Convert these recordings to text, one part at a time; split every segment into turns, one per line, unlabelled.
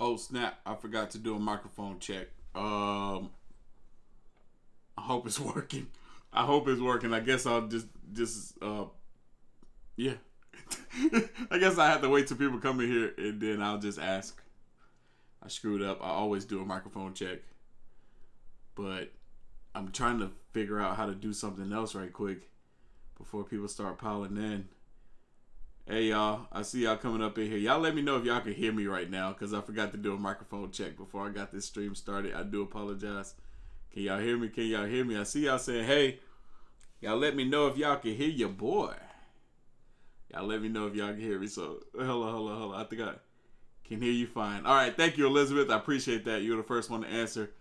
Oh snap! I forgot to do a microphone check. I hope it's working. I hope it's working. I guess I'll yeah. I guess I have to wait till people come in here and then I'll just ask. I screwed up. I always do a microphone check, but I'm trying to figure out how to do something else right quick before people start piling in. Hey y'all, I see y'all coming up in here. Y'all let me know if y'all can hear me right now because I forgot to do a microphone check before I got this stream started. I do apologize. Can y'all hear me? Can y'all hear me? I see y'all saying, hey, y'all let me know if y'all can hear your boy. Y'all let me know if y'all can hear me. So, hold on. I think I can hear you fine. All right, thank you, Elizabeth. I appreciate that. You were the first one to answer.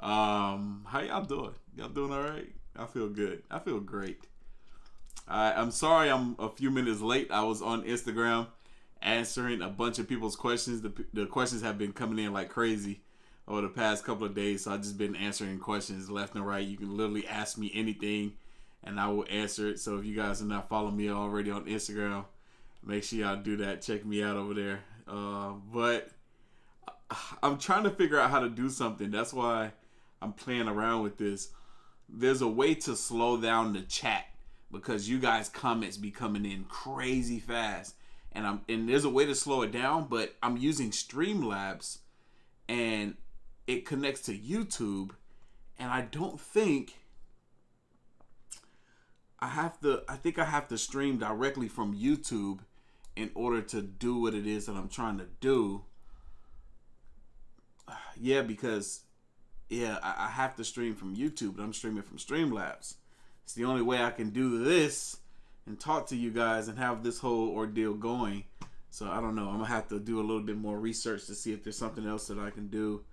How y'all doing? Y'all doing all right? I feel good. I feel great. I'm sorry I'm a few minutes late. I was on Instagram answering a bunch of people's questions. The questions have been coming in like crazy over the past couple of days, so I've just been answering questions left and right. You can literally ask me anything, and I will answer it. So if you guys are not following me already on Instagram, make sure y'all do that. Check me out over there. But I'm trying to figure out how to do something. That's why I'm playing around with this. There's a way to slow down the chat because you guys' comments be coming in crazy fast. And there's a way to slow it down, but I'm using Streamlabs and it connects to YouTube, and I don't think I think I have to stream directly from YouTube in order to do what it is that I'm trying to do. Yeah, because I have to stream from YouTube, but I'm streaming from Streamlabs. It's the only way I can do this and talk to you guys and have this whole ordeal going. So I don't know. I'm gonna have to do a little bit more research to see if there's something else that I can do.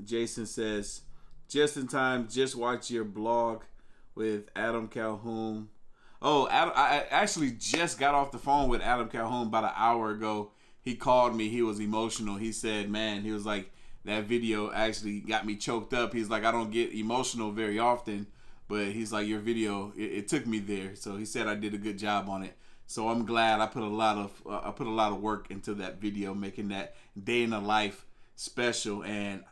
Jason says, just in time, just watch your blog with Adam Calhoun. Oh, I actually just got off the phone with Adam Calhoun about an hour ago. He called me. He was emotional. He said, man, he was like, that video actually got me choked up. He's like, I don't get emotional very often, but he's like, your video, it took me there. So he said I did a good job on it. So I'm glad I put a lot of work into that video, making that day in the life special, and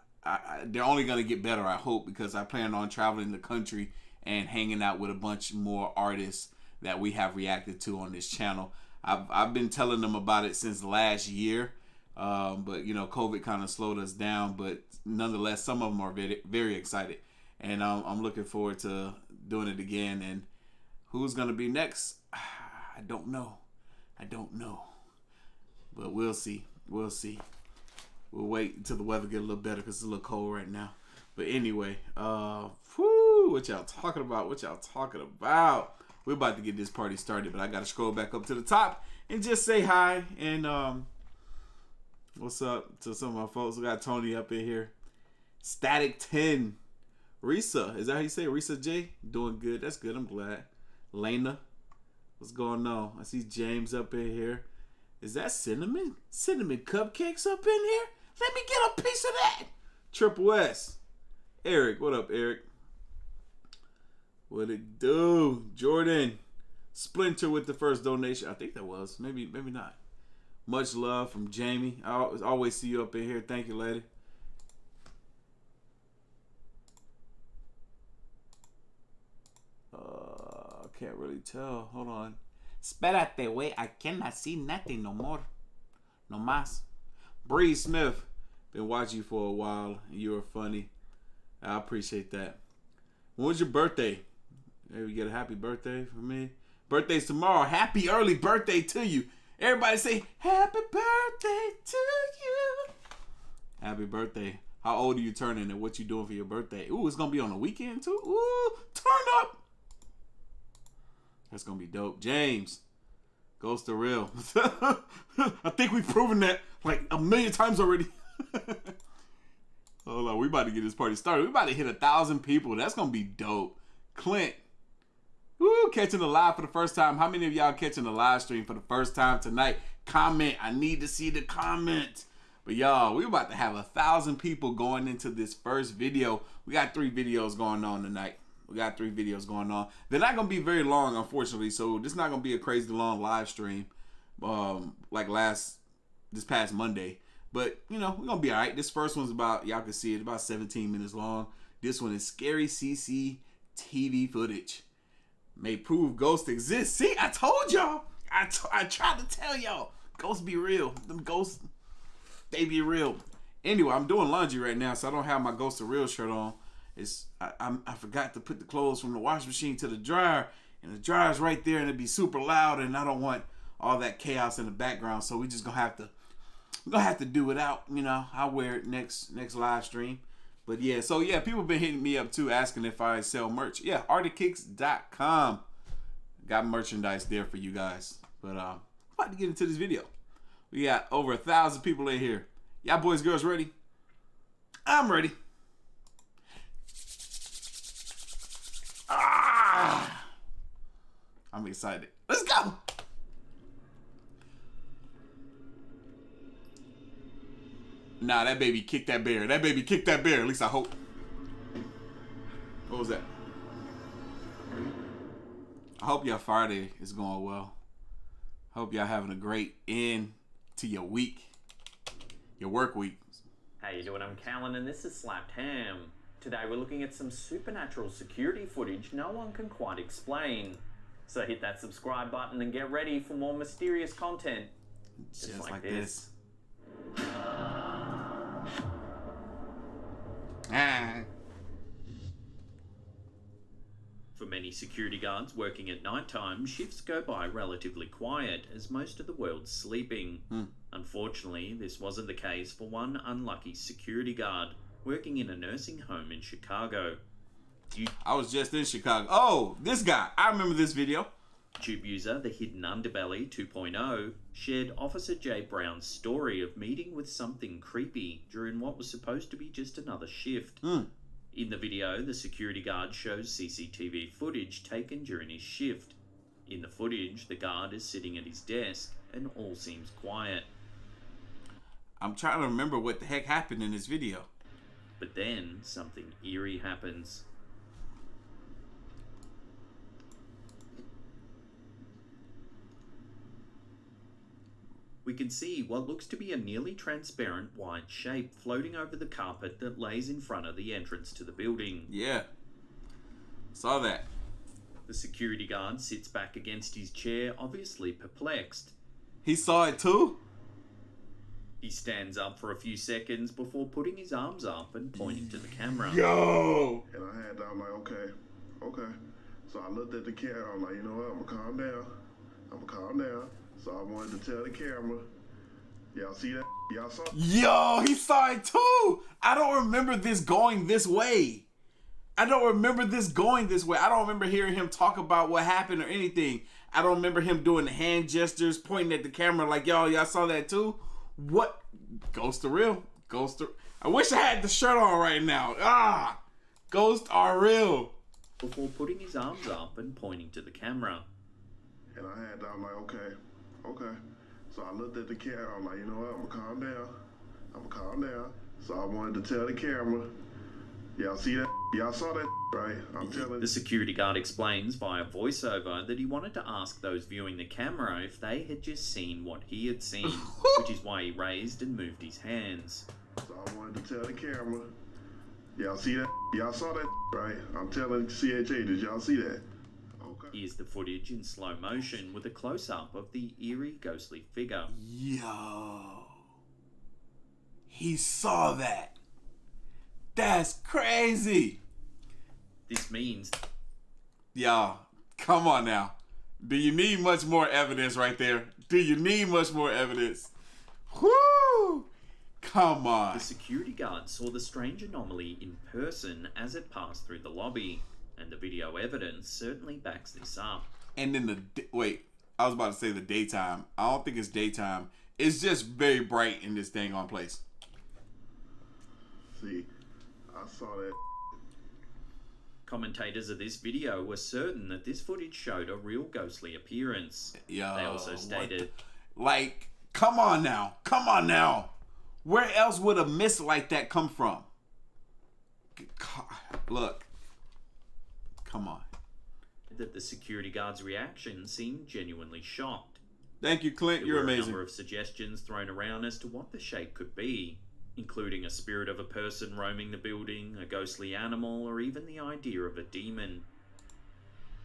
they're only gonna get better, I hope, because I plan on traveling the country and hanging out with a bunch more artists that we have reacted to on this channel. I've been telling them about it since last year, but you know, COVID kind of slowed us down. But nonetheless, some of them are very, very excited, and I'm looking forward to doing it again. And who's gonna be next? I don't know, but we'll see. We'll wait until the weather get a little better because it's a little cold right now. But anyway, what y'all talking about? We're about to get this party started, but I got to scroll back up to the top and just say hi and what's up to some of my folks. We got Tony up in here. Static 10. Risa, is that how you say it? Risa J? Doing good. That's good. I'm glad. Lena, what's going on? I see James up in here. Is that cinnamon? Cinnamon cupcakes up in here? Let me get a piece of that. Triple S. Eric, what up, Eric? What it do? Jordan. Splinter with the first donation. I think that was. Maybe not. Much love from Jamie. I always see you up in here. Thank you, lady. Can't really tell. Hold on. Espérate, wait. I cannot see nothing no more. No más. Bree Smith. Been watching you for a while. You are funny. I appreciate that. When was your birthday? Maybe you get a happy birthday for me. Birthday's tomorrow. Happy early birthday to you. Everybody say, happy birthday to you. Happy birthday. How old are you turning and what you doing for your birthday? Ooh, it's going to be on the weekend too? Ooh, turn up. That's going to be dope. James. Ghost to real. I think we've proven that like a million times already. Hold on. We about to get this party started. We about to hit 1,000 people. That's going to be dope. Clint. Woo, catching the live for the first time. How many of y'all catching the live stream for the first time tonight? Comment. I need to see the comment. But y'all, we're about to have 1,000 people going into this first video. We got 3 videos going on tonight. They're not going to be very long, unfortunately. So this is not going to be a crazy long live stream like this past Monday. But, you know, we're going to be all right. This first one's about, y'all can see it, about 17 minutes long. This one is scary CCTV footage. May prove ghosts exist. See, I told y'all. I tried to tell y'all. Ghosts be real. Them ghosts, they be real. Anyway, I'm doing laundry right now, so I don't have my Ghost of Real shirt on. I forgot to put the clothes from the washing machine to the dryer, and the dryer's right there, and it'd be super loud, and I don't want all that chaos in the background, so we're gonna have to do it out. You know, I'll wear it next live stream. But yeah, so yeah, people been hitting me up too, asking if I sell merch. Yeah, Artofkickz.com. Got merchandise there for you guys. But I'm about to get into this video. We got over 1,000 people in here. Y'all boys, girls ready? I'm ready. I'm excited. Let's go. Nah, that baby kicked that bear. That baby kicked that bear. At least I hope. What was that? I hope your Friday is going well. I hope y'all having a great end to your week. Your work week.
How you doing? I'm Callan and this is Slapped Ham. Today we're looking at some supernatural security footage no one can quite explain. So hit that subscribe button and get ready for more mysterious content. Just like this. For many security guards working at night time, shifts go by relatively quiet as most of the world's sleeping. Unfortunately, this wasn't the case for one unlucky security guard working in a nursing home in Chicago.
I was just in Chicago. Oh, this guy. I remember this video.
YouTube user The Hidden Underbelly 2.0 shared Officer Jay Brown's story of meeting with something creepy during what was supposed to be just another shift. In the video, the security guard shows CCTV footage taken during his shift. In the footage, the guard is sitting at his desk and all seems quiet.
I'm trying to remember what the heck happened in this video.
But then, something eerie happens. We can see what looks to be a nearly transparent white shape floating over the carpet that lays in front of the entrance to the building.
Yeah. Saw that.
The security guard sits back against his chair, obviously perplexed.
He saw it too?
He stands up for a few seconds before putting his arms up and pointing to the camera.
Yo!
And I'm like, okay. So I looked at the camera, I'm like, you know what, I'm gonna calm down. So I wanted to tell the camera, y'all see that? Y'all saw it?
Yo, he saw it too! I don't remember this going this way. I don't remember hearing him talk about what happened or anything. I don't remember him doing the hand gestures, pointing at the camera like, y'all saw that too? What? Ghosts are real. I wish I had the shirt on right now. Ghosts are real.
Before putting his arms up and pointing to the camera.
And I'm like, okay. So I looked at the camera, I'm like, you know what, I'm gonna calm down. So I wanted to tell the camera, y'all see that? Y'all saw that, right? I'm telling.
The security guard explains via voiceover that he wanted to ask those viewing the camera if they had just seen what he had seen, which is why he raised and moved his hands.
So I wanted to tell the camera, y'all see that? Y'all saw that, right? I'm telling CHA, did y'all see that?
Here's the footage in slow motion with a close-up of the eerie, ghostly figure.
Yo. He saw that. That's crazy.
This means...
Y'all, come on now. Do you need much more evidence right there? Do you need much more evidence? Whoo! Come on.
The security guard saw the strange anomaly in person as it passed through the lobby. And the video evidence certainly backs this up.
And then I was about to say the daytime. I don't think it's daytime. It's just very bright in this dang on place.
See, I saw that.
Commentators of this video were certain that this footage showed a real ghostly appearance.
Yo,
they also stated,
come on now. Where else would a mist like that come from? Look. Come on.
That the security guard's reaction seemed genuinely shocked.
Thank you, Clint.
There
You're
were
amazing.
a number of suggestions thrown around as to what the shape could be, including a spirit of a person roaming the building, a ghostly animal, or even the idea of a demon.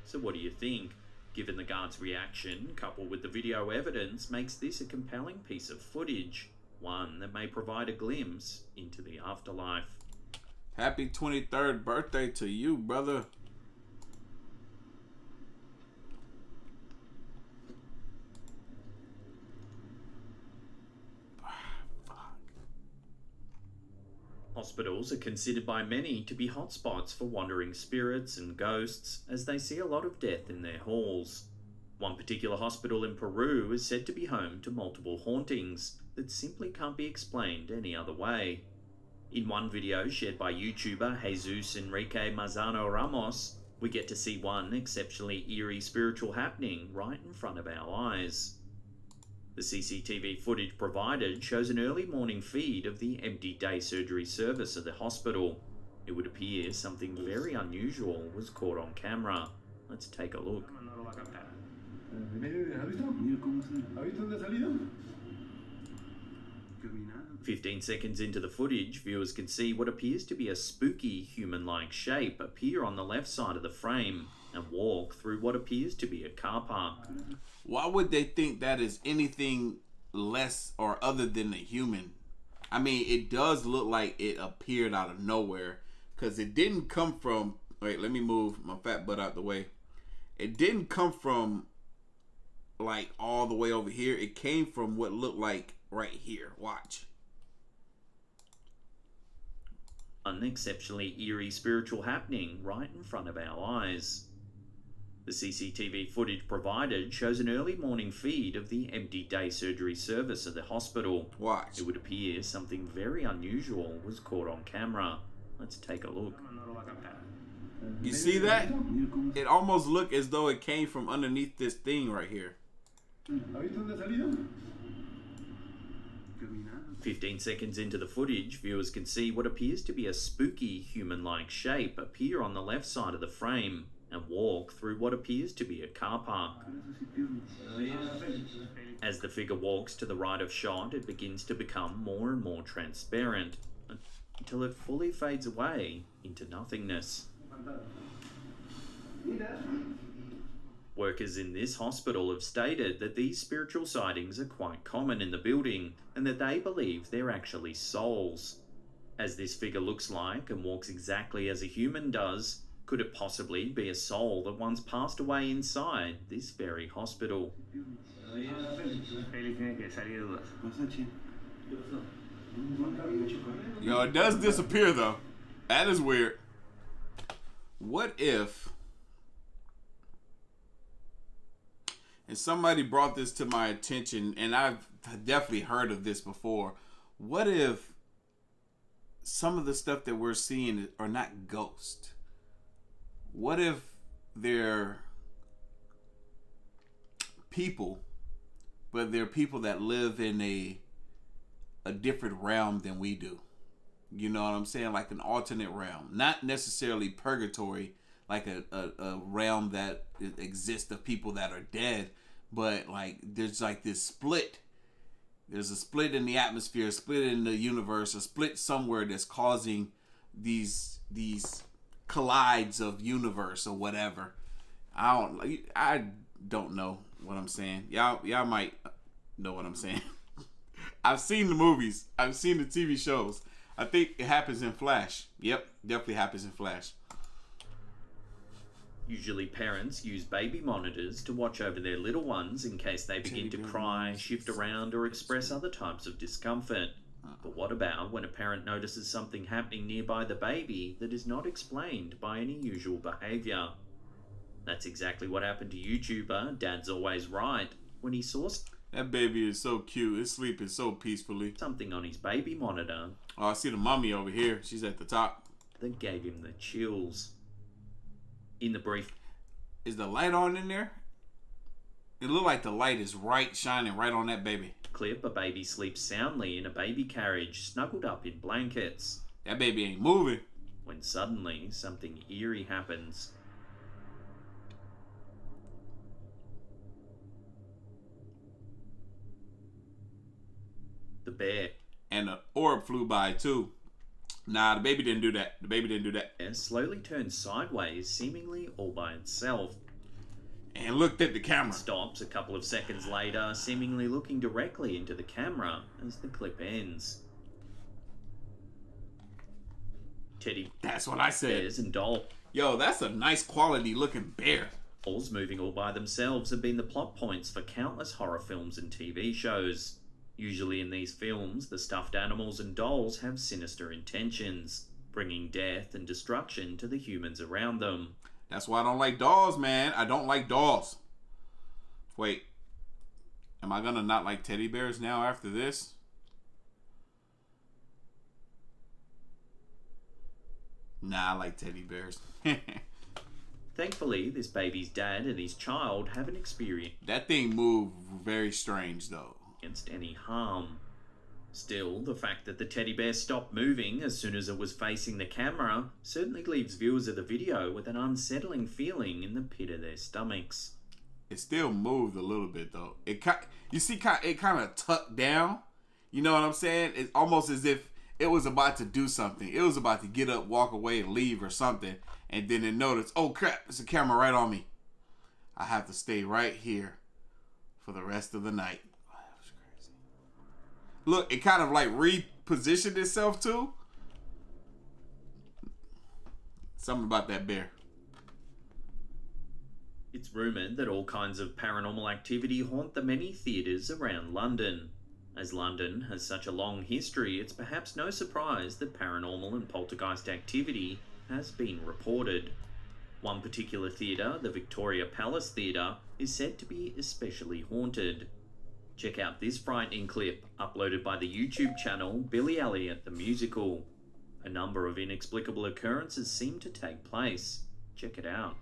So what do you think? Given the guard's reaction, coupled with the video evidence, makes this a compelling piece of footage, one that may provide a glimpse into the afterlife.
Happy 23rd birthday to you, brother.
Hospitals are considered by many to be hotspots for wandering spirits and ghosts, as they see a lot of death in their halls. One particular hospital in Peru is said to be home to multiple hauntings that simply can't be explained any other way. In one video shared by YouTuber Jesus Enrique Mazano Ramos, we get to see one exceptionally eerie spiritual happening right in front of our eyes. The CCTV footage provided shows an early morning feed of the empty day surgery service of the hospital. It would appear something very unusual was caught on camera. Let's take a look. 15 seconds into the footage, viewers can see what appears to be a spooky human-like shape appear on the left side of the frame and walk through what appears to be a car park.
Why would they think that is anything less or other than a human? I mean, it does look like it appeared out of nowhere, because it didn't come from... Wait, let me move my fat butt out the way. It didn't come from, like, all the way over here. It came from what looked like right here. Watch.
An exceptionally eerie spiritual happening right in front of our eyes. The CCTV footage provided shows an early morning feed of the empty day surgery service of the hospital.
Watch.
It would appear something very unusual was caught on camera. Let's take a look.
You see that? It almost looked as though it came from underneath this thing right here.
15 seconds into the footage, viewers can see what appears to be a spooky human-like shape appear on the left side of the frame and walk through what appears to be a car park. As the figure walks to the right of shot, it begins to become more and more transparent until it fully fades away into nothingness. Workers in this hospital have stated that these spiritual sightings are quite common in the building and that they believe they're actually souls. As this figure looks like and walks exactly as a human does, could it possibly be a soul that once passed away inside this very hospital?
Yo, it does disappear though. That is weird. What if... And somebody brought this to my attention, and I've definitely heard of this before. What if some of the stuff that we're seeing are not ghosts? What if they're people, but they're people that live in a different realm than we do? You know what I'm saying? Like an alternate realm. Not necessarily purgatory, like a realm that exists of people that are dead, but like there's like this split. There's a split in the atmosphere, a split in the universe, a split somewhere that's causing these collides of universe or whatever. I don't know what I'm saying. Y'all might know what I'm saying. I've seen the movies. I've seen the TV shows. I think it happens in Flash. Yep, definitely happens in Flash.
Usually parents use baby monitors to watch over their little ones in case they begin to cry, shift around, or express other types of discomfort. But what about when a parent notices something happening nearby the baby that is not explained by any usual behaviour? That's exactly what happened to YouTuber Dad's Always Right when he saw
that baby is so cute. It's sleeping so peacefully.
Something on his baby monitor.
Oh, I see the mommy over here. She's at the top.
That gave him the chills. In the brief...
Is the light on in there? It looked like the light is shining right on that baby.
Clip, a baby sleeps soundly in a baby carriage, snuggled up in blankets.
That baby ain't moving.
When suddenly, something eerie happens. The bear
And an orb flew by too. Nah, the baby didn't do that. The baby didn't do that.
slowly turned sideways, seemingly all by itself.
And looked at the camera.
It stops a couple of seconds later, seemingly looking directly into the camera as the clip ends. Teddy
That's what I said.
bears and dolls
Yo, that's a nice quality looking bear.
moving all by themselves have been the plot points for countless horror films and TV shows. Usually in these films, the stuffed animals and dolls have sinister intentions, bringing death and destruction to the humans around them.
That's why I don't like dolls, man. I don't like dolls. Wait. Am I gonna not like teddy bears now after this? Nah, I like teddy bears.
Thankfully, this baby's dad and his child haven't experienced
That thing moved very strange, though.
any harm. Still, the fact that the teddy bear stopped moving as soon as it was facing the camera certainly leaves viewers of the video with an unsettling feeling in the pit of their stomachs.
It still moved a little bit, though. It kind of tucked down. You know what I'm saying? It's almost as if it was about to do something. It was about to get up, walk away, and leave or something. And then it noticed, oh crap, there's a camera right on me. I have to stay right here for the rest of the night. That was crazy. Look, it kind of like repositioned itself too. Something about that bear.
It's rumoured that all kinds of paranormal activity haunt the many theatres around London. As London has such a long history, it's perhaps no surprise that paranormal and poltergeist activity has been reported. One particular theatre, the Victoria Palace Theatre, is said to be especially haunted. Check out this frightening clip uploaded by the YouTube channel Billy Elliot the Musical. A number of inexplicable occurrences seem to take place. Check it out.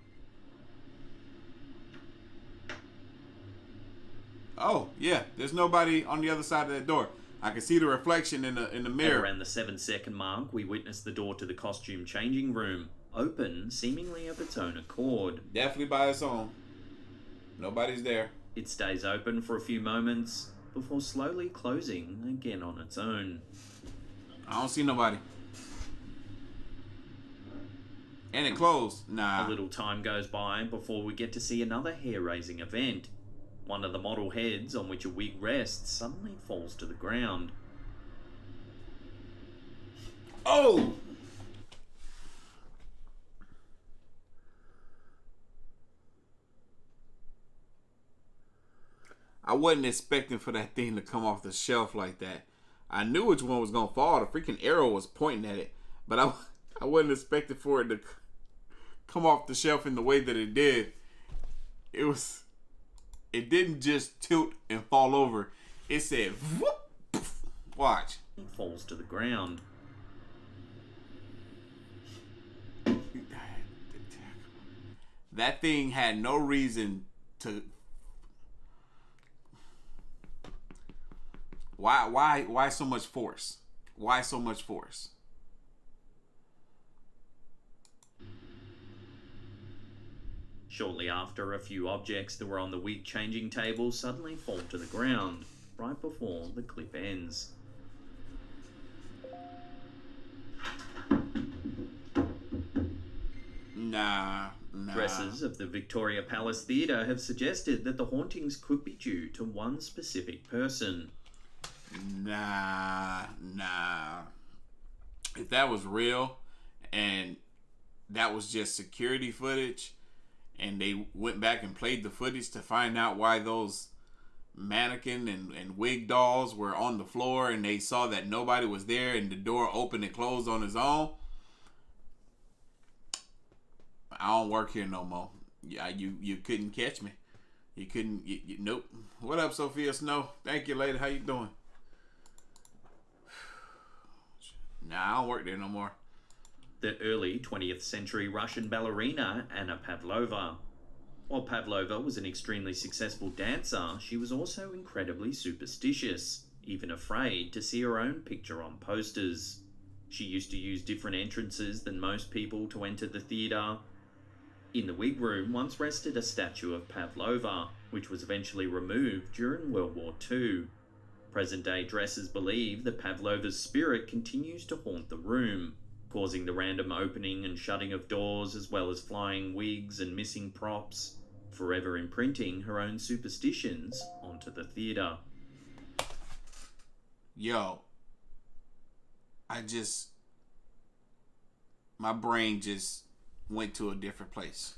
Oh, yeah, there's nobody on the other side of that door. I can see the reflection in the mirror.
At around the 7-second mark, we witness the door to the costume changing room open, seemingly of its own accord.
Definitely by its own. Nobody's there.
It stays open for a few moments before slowly closing again on its own.
I don't see nobody. And it closed. Nah.
A little time goes by before we get to see another hair-raising event. One of the model heads on which a wig rests suddenly falls to the ground.
Oh! I wasn't expecting for that thing to come off the shelf like that. I knew which one was going to fall. The freaking arrow was pointing at it. But I wasn't expecting for it to come off the shelf in the way that it did. It didn't just tilt and fall over. It said, whoop, poof. Watch.
It falls to the ground.
That thing had no reason to. Why so much force? Why so much force?
Shortly after, a few objects that were on the wig changing table suddenly fall to the ground, right before the clip ends.
Nah.
Dressers of the Victoria Palace Theatre have suggested that the hauntings could be due to one specific person.
Nah. If that was real and that was just security footage and they went back and played the footage to find out why those mannequin and wig dolls were on the floor and they saw that nobody was there and the door opened and closed on its own, I don't work here no more. Yeah, you couldn't catch me. You couldn't. Nope. What up, Sophia Snow? Thank you, lady. How you doing? Nah, I don't work there no more.
The early 20th century Russian ballerina Anna Pavlova. While Pavlova was an extremely successful dancer, she was also incredibly superstitious, even afraid to see her own picture on posters. She used to use different entrances than most people to enter the theatre. In the wig room once rested a statue of Pavlova, which was eventually removed during World War II. Present-day dressers believe that Pavlova's spirit continues to haunt the room, causing the random opening and shutting of doors as well as flying wigs and missing props, forever imprinting her own superstitions onto the theatre.
Yo, my brain just went to a different place.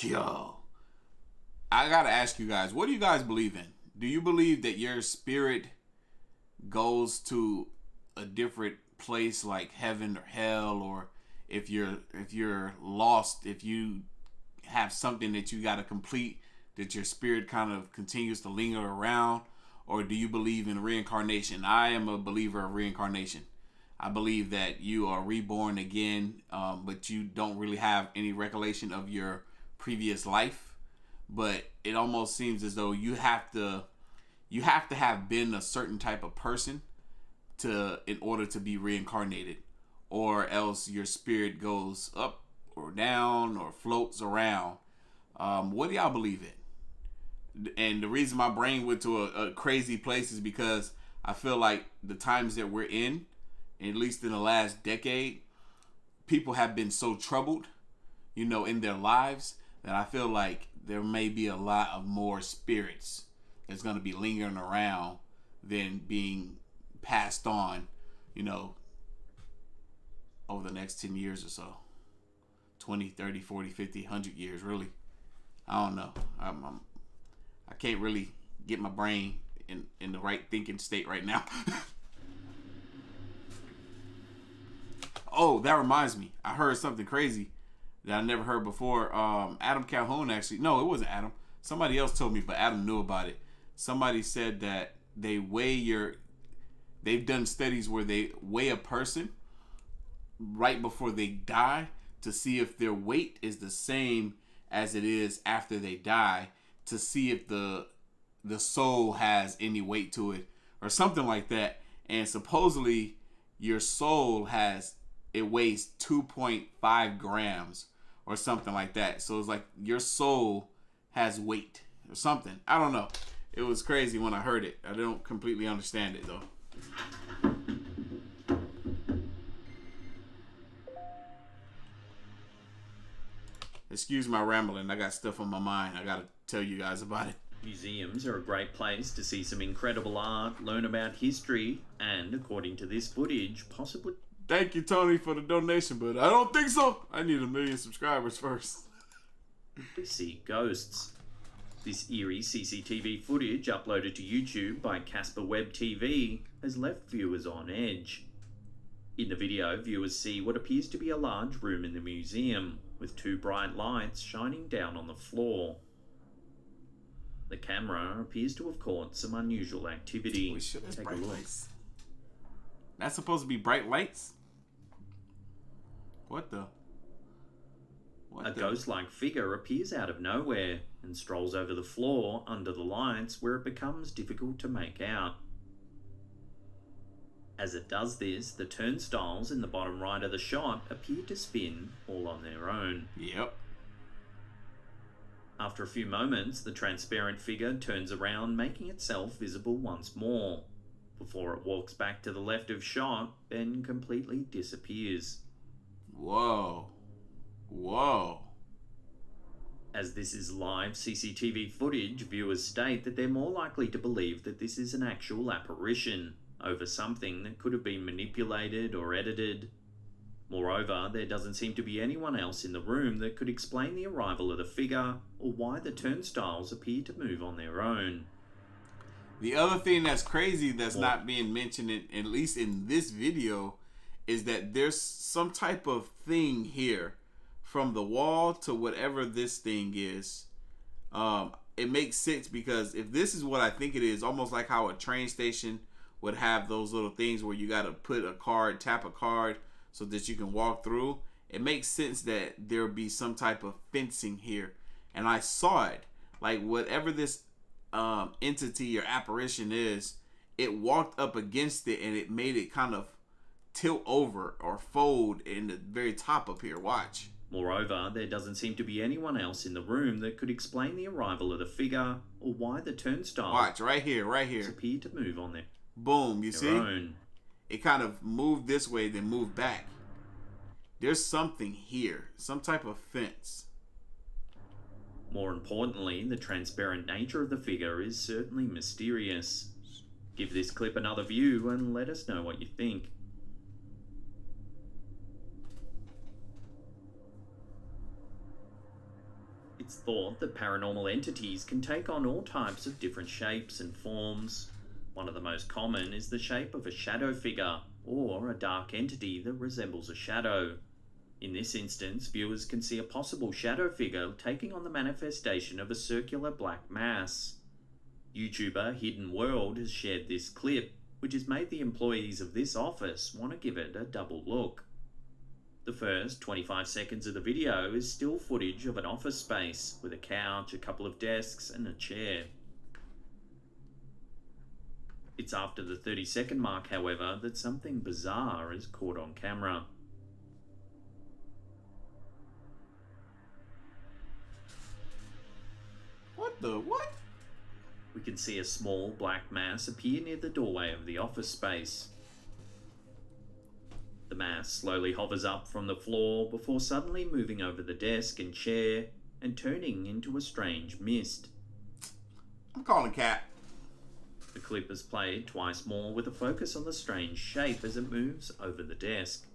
Yo, I gotta ask you guys, what do you guys believe in? Do you believe that your spirit goes to a different place like heaven or hell, or if you're lost, if you have something that you gotta complete, that your spirit kind of continues to linger around? Or do you believe in reincarnation? I am a believer of reincarnation. I believe that you are reborn again, but you don't really have any recollection of your previous life. But it almost seems as though you have to have been a certain type of person in order to be reincarnated, or else your spirit goes up or down or floats around. What do y'all believe in? And the reason my brain went to a crazy place is because I feel like the times that we're in, at least in the last decade, people have been so troubled, in their lives, that I feel like there may be a lot of more spirits that's going to be lingering around than being passed on, over the next 10 years or so. 20, 30, 40, 50, 100 years, really. I don't know. I can't really get my brain in the right thinking state right now. Oh, that reminds me. I heard something crazy that I never heard before. Adam Calhoun actually. No, it wasn't Adam. Somebody else told me, but Adam knew about it. Somebody said that they've done studies where they weigh a person right before they die to see if their weight is the same as it is after they die, to see if the soul has any weight to it or something like that. And supposedly your soul weighs 2.5 grams or something like that. So it's like your soul has weight or something. I don't know. It was crazy when I heard it. I don't completely understand it though. Excuse my rambling. I got stuff on my mind. I gotta tell you guys about it.
Museums are a great place to see some incredible art, learn about history, and, according to this footage, possibly...
Thank you, Tony, for the donation, but I don't think so. I need 1 million subscribers first.
see ghosts. This eerie CCTV footage, uploaded to YouTube by Casper Web TV, has left viewers on edge. In the video, viewers see what appears to be a large room in the museum, with 2 bright lights shining down on the floor. The camera appears to have caught some unusual activity. Take a look.
Lights. That's supposed to be bright lights? What the?
A ghost-like figure appears out of nowhere and strolls over the floor under the lights, where it becomes difficult to make out. As it does this, the turnstiles in the bottom right of the shot appear to spin all on their own.
Yep.
After a few moments, the transparent figure turns around, making itself visible once more, before it walks back to the left of shot, then completely disappears.
Whoa. Whoa.
As this is live CCTV footage, viewers state that they're more likely to believe that this is an actual apparition over something that could have been manipulated or edited. Moreover, there doesn't seem to be anyone else in the room that could explain the arrival of the figure or why the turnstiles appear to move on their own.
The other thing that's crazy that's not being mentioned, at least in this video, is that there's some type of thing here from the wall to whatever this thing is. It makes sense because if this is what I think it is, almost like how a train station would have those little things where you got to tap a card so that you can walk through. It makes sense that there would be some type of fencing here. And I saw it. Like whatever this entity or apparition is, it walked up against it and it made it kind of tilt over or fold in the very top up here. Watch.
Moreover, there doesn't seem to be anyone else in the room that could explain the arrival of the figure or why the turnstile
Watch, right here.
appeared to move on
Boom, you
their
see?
own.
It kind of moved this way, then moved back. There's something here. Some type of fence.
More importantly, the transparent nature of the figure is certainly mysterious. Give this clip another view and let us know what you think. It's thought that paranormal entities can take on all types of different shapes and forms. One of the most common is the shape of a shadow figure, or a dark entity that resembles a shadow. In this instance, viewers can see a possible shadow figure taking on the manifestation of a circular black mass. YouTuber Hidden World has shared this clip, which has made the employees of this office want to give it a double look. The first 25 seconds of the video is still footage of an office space with a couch, a couple of desks, and a chair. It's after the 30-second mark, however, that something bizarre is caught on camera.
What the what?
We can see a small black mass appear near the doorway of the office space. The mass slowly hovers up from the floor before suddenly moving over the desk and chair and turning into a strange mist.
I'm calling cat.
The clip is played twice more with a focus on the strange shape as it moves over the desk.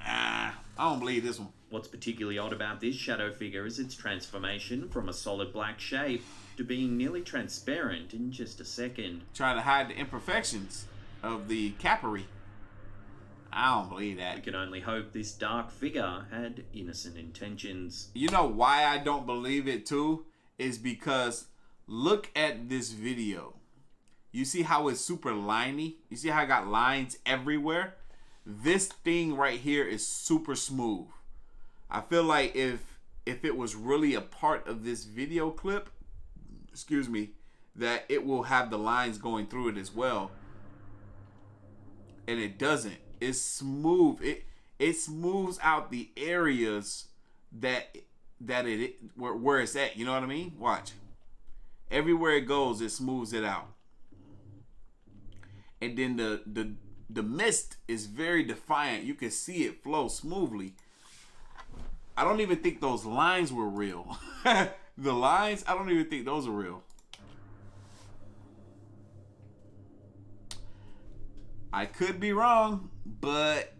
I don't believe this one.
What's particularly odd about this shadow figure is its transformation from a solid black shape to being nearly transparent in just a second.
Trying to hide the imperfections of the capery. I don't believe that.
We can only hope this dark figure had innocent intentions.
You know why I don't believe it too? Is because look at this video. You see how it's super liney? You see how I got lines everywhere? This thing right here is super smooth. I feel like if it was really a part of this video clip, excuse me, that it will have the lines going through it as well. And it doesn't. It's smooth. It smooths out the areas that where it's at. You know what I mean? Watch. Everywhere it goes, it smooths it out. And then the mist is very defiant. You can see it flow smoothly. I don't even think those lines were real. The lines, I don't even think those are real. I could be wrong, but...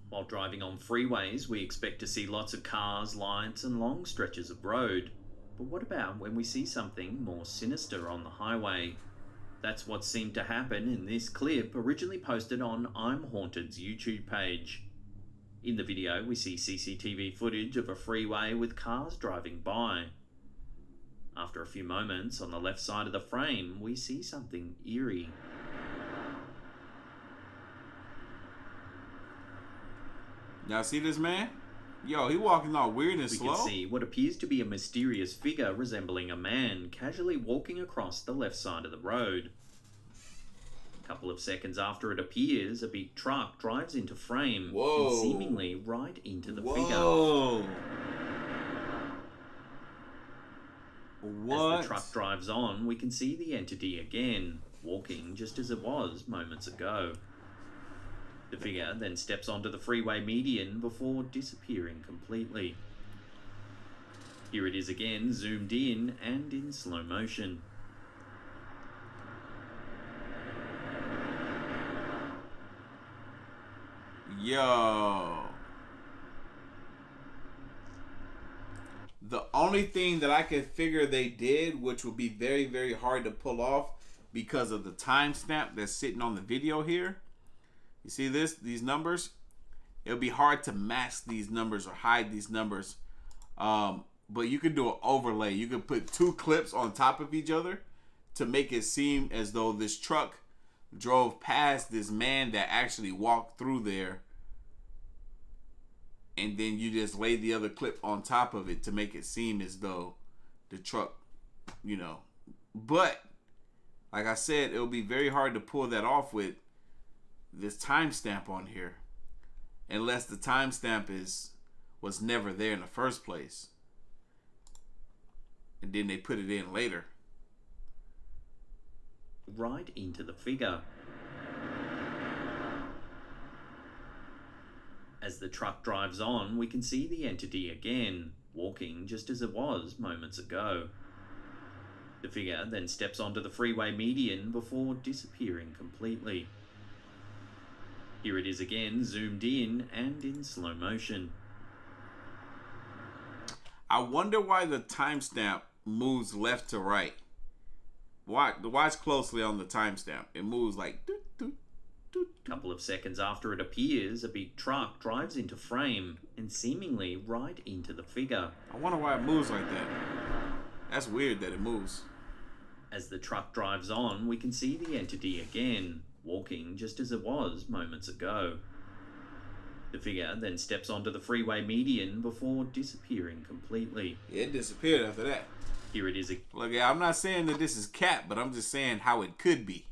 While driving on freeways, we expect to see lots of cars, lights, and long stretches of road. But what about when we see something more sinister on the highway? That's what seemed to happen in this clip, originally posted on I'm Haunted's YouTube page. In the video, we see CCTV footage of a freeway with cars driving by. After a few moments, on the left side of the frame, we see something eerie.
Y'all see this man? Yo, he walking all weird and slow.
We can see what appears to be a mysterious figure resembling a man casually walking across the left side of the road. A couple of seconds after it appears, a big truck drives into frame.
Whoa.
And seemingly right into the figure.
Whoa. What?
As the truck drives on, we can see the entity again, walking just as it was moments ago. The figure then steps onto the freeway median before disappearing completely. Here it is again, zoomed in and in slow motion.
Yo. The only thing that I could figure they did, which would be very, very hard to pull off because of the timestamp that's sitting on the video here. You see this? These numbers? It'll be hard to mask these numbers or hide these numbers. But you can do an overlay. You can put two clips on top of each other to make it seem as though this truck drove past this man that actually walked through there. And then you just lay the other clip on top of it to make it seem as though the truck, you know. But, like I said, it'll be very hard to pull that off with this timestamp on here, unless the timestamp was never there in the first place, and then they put it in later.
Right into the figure. As the truck drives on, we can see the entity again, walking just as it was moments ago. The figure then steps onto the freeway median before disappearing completely. Here it is again, zoomed in and in slow motion.
I wonder why the timestamp moves left to right. Watch closely on the timestamp. It moves like doot, doot, doot,
A couple of seconds after it appears, a big truck drives into frame and seemingly right into the figure.
I wonder why it moves like that. That's weird that it moves.
As the truck drives on, we can see the entity again, walking just as it was moments ago. The figure then steps onto the freeway median before disappearing completely.
It disappeared after that.
Here it is again.
Look, I'm not saying that this is cat, but I'm just saying how it could be.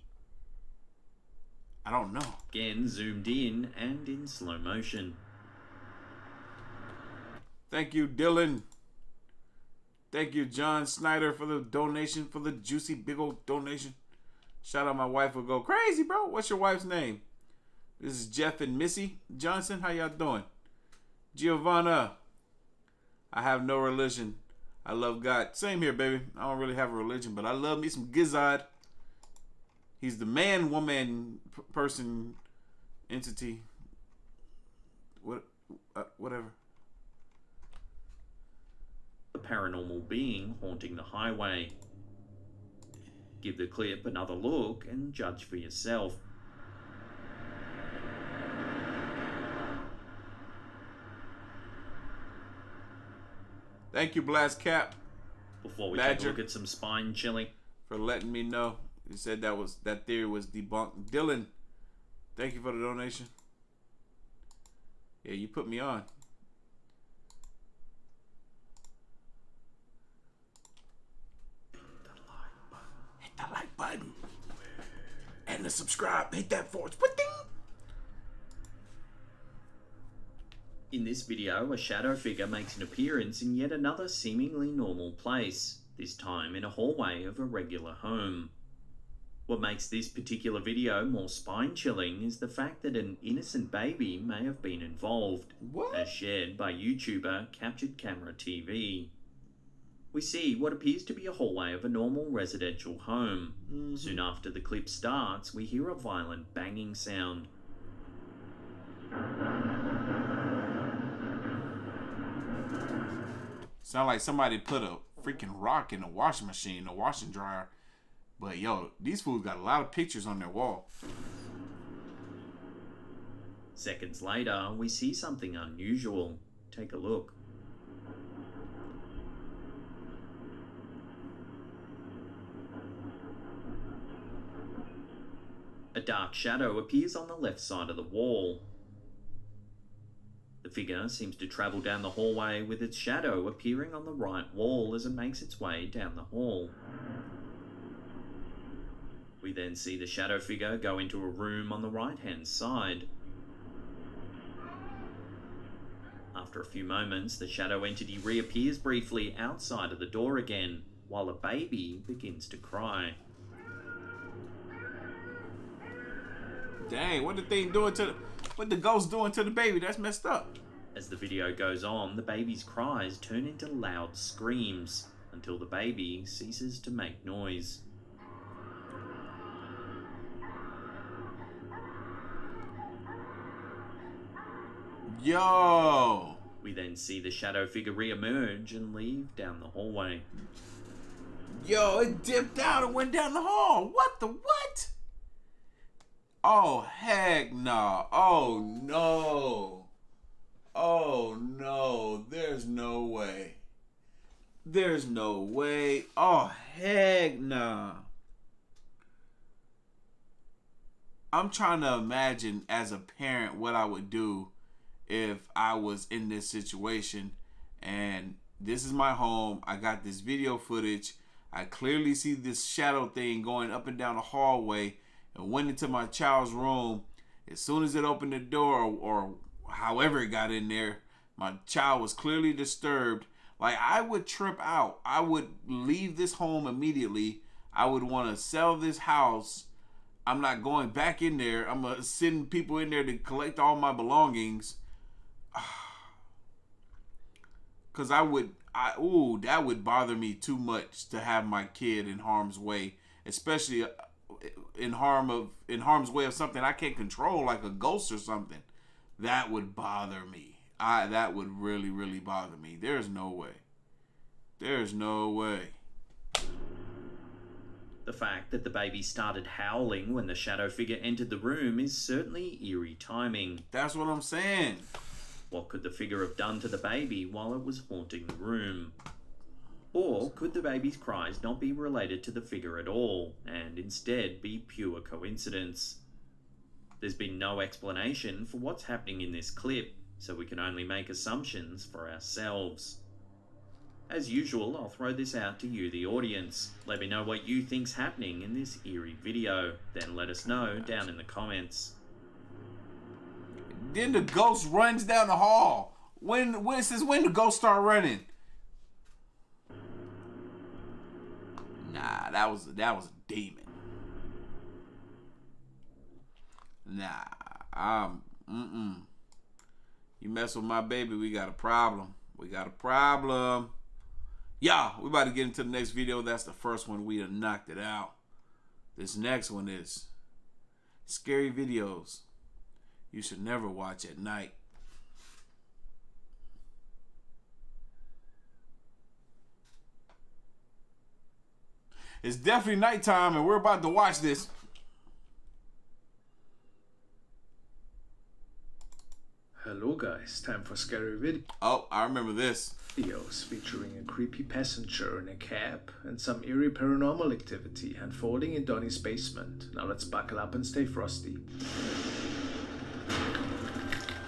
I don't know.
Again, zoomed in and in slow motion.
Thank you, Dylan. Thank you, John Snyder, for the donation, for the juicy big old donation. Shout out, my wife will go crazy, bro. What's your wife's name? This is Jeff and Missy Johnson. How y'all doing? Giovanna. I have no religion. I love God. Same here, baby. I don't really have a religion, but I love me some Gizzard. He's the man, woman, person, entity. Whatever.
A paranormal being haunting the highway. Give the clip another look and judge for yourself.
Thank you, Blast Cap,
Before we
Badger,
take a look at some spine chilling.
for letting me know. You said that theory was debunked. Dylan, thank you for the donation. Yeah, you put me on. Hit the like button. And the subscribe. Hit that forward.
In this video, a shadow figure makes an appearance in yet another seemingly normal place, this time in a hallway of a regular home. What makes this particular video more spine-chilling is the fact that an innocent baby may have been involved,
What?
as shared by YouTuber Captured Camera TV. We see what appears to be a hallway of a normal residential home. Soon after the clip starts, we hear a violent banging sound.
Sound like somebody put a freaking rock in a washing machine, a washing dryer. But yo, these fools got a lot of pictures on their wall.
Seconds later, we see something unusual. Take a look. A dark shadow appears on the left side of the wall. The figure seems to travel down the hallway with its shadow appearing on the right wall as it makes its way down the hall. We then see the shadow figure go into a room on the right-hand side. After a few moments, the shadow entity reappears briefly outside of the door again, while a baby begins to cry.
Dang, what the ghost doing to the baby? That's messed up.
As the video goes on, the baby's cries turn into loud screams until the baby ceases to make noise.
Yo!
We then see the shadow figure re-emerge and leave down the hallway.
Yo, it dipped out and went down the hall. What the what? Oh, heck no. Oh, no. Oh, no. There's no way. There's no way. Oh, heck no. I'm trying to imagine as a parent what I would do if I was in this situation and this is my home. I got this video footage. I clearly see this shadow thing going up and down the hallway and went into my child's room As soon as it opened the door, or however it got in there, my child was clearly disturbed. Like, I would trip out. I would leave this home immediately. I would want to sell this house. I'm not going back in there. I'm going to send people in there to collect all my belongings. Because that would bother me too much to have my kid in harm's way. Especially in harm's way of something I can't control, like a ghost or something. That would bother me. That would really, really bother me. There's no way. There's no way.
The fact that the baby started howling when the shadow figure entered the room is certainly eerie timing.
That's what I'm saying.
What could the figure have done to the baby while it was haunting the room? Or could the baby's cries not be related to the figure at all, and instead be pure coincidence? There's been no explanation for what's happening in this clip, so we can only make assumptions for ourselves. As usual, I'll throw this out to you, the audience. Let me know what you think's happening in this eerie video. Then let us know down in the comments.
Then the ghost runs down the hall. Since when the ghost start running? Nah, that was a demon. Nah, You mess with my baby, we got a problem. We got a problem. Yeah, we about to get into the next video. That's the first one. We done knocked it out. This next one is scary videos you should never watch at night. It's definitely nighttime and we're about to watch this.
Hello guys, time for scary videos.
Oh, I remember this.
Videos featuring a creepy passenger in a cab and some eerie paranormal activity unfolding in Donnie's basement. Now let's buckle up and stay frosty.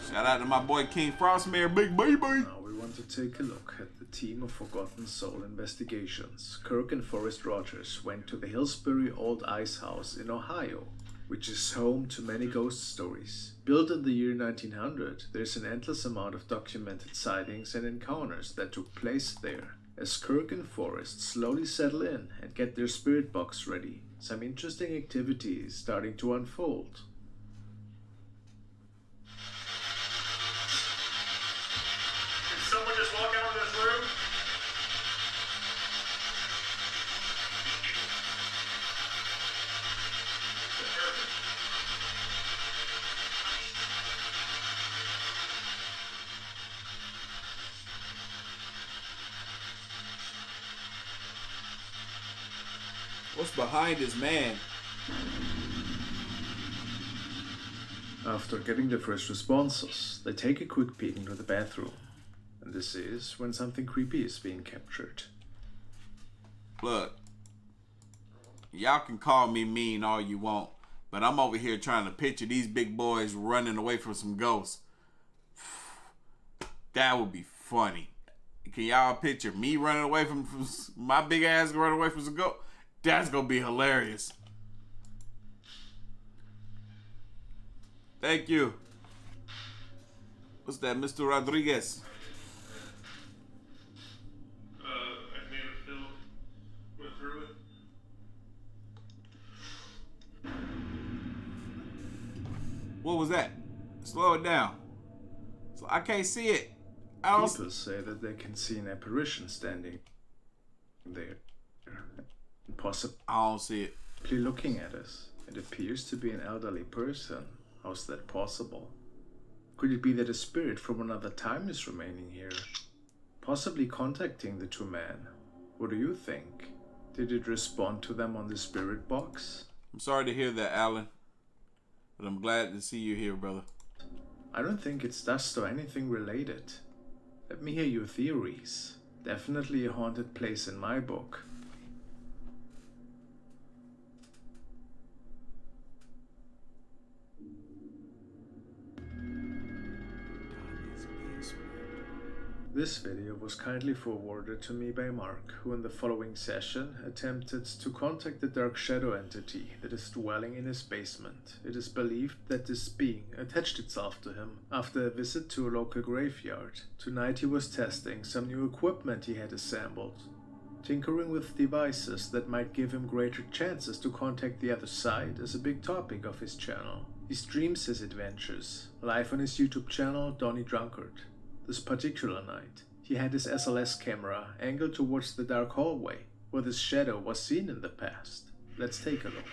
Shout out to my boy King Frostmare, big baby.
Now we want to take a look at the team of Forgotten Soul Investigations. Kirk and Forrest Rogers went to the Hillsbury Old Ice House in Ohio, which is home to many ghost stories. Built in the year 1900, there's an endless amount of documented sightings and encounters that took place there. As Kirk and Forrest slowly settle in and get their spirit box ready, some interesting activity is starting to unfold.
Did someone just walk out of this room?
What's behind this man?
After getting the first responses, they take a quick peek into the bathroom. And this is when something creepy is being captured.
Look, y'all can call me mean all you want, but I'm over here trying to picture these big boys running away from some ghosts. That would be funny. Can y'all picture me running away from my big ass running away from some ghosts? That's gonna be hilarious. Thank you. What's that, Mr. Rodriguez?
I made a film. Went through it.
What was that? Slow it down. So I can't see it.
People say that they can see an apparition standing there, possibly
I don't see it.
looking at us. It appears to be an elderly person. How's that possible? Could it be that a spirit from another time is remaining here, possibly contacting the two men? What do you think? Did it respond to them on the spirit box?
I'm sorry to hear that, Alan, but I'm glad to see you here, brother.
I don't think it's dust or anything related. Let me hear your theories. Definitely a haunted place in my book. This video was kindly forwarded to me by Mark, who in the following session attempted to contact the dark shadow entity that is dwelling in his basement. It is believed that this being attached itself to him after a visit to a local graveyard. Tonight he was testing some new equipment he had assembled, tinkering with devices that might give him greater chances to contact the other side is a big topic of his channel. He streams his adventures live on his YouTube channel Donny Drunkard. This particular night, he had his SLS camera angled towards the dark hallway where this shadow was seen in the past. Let's take a look.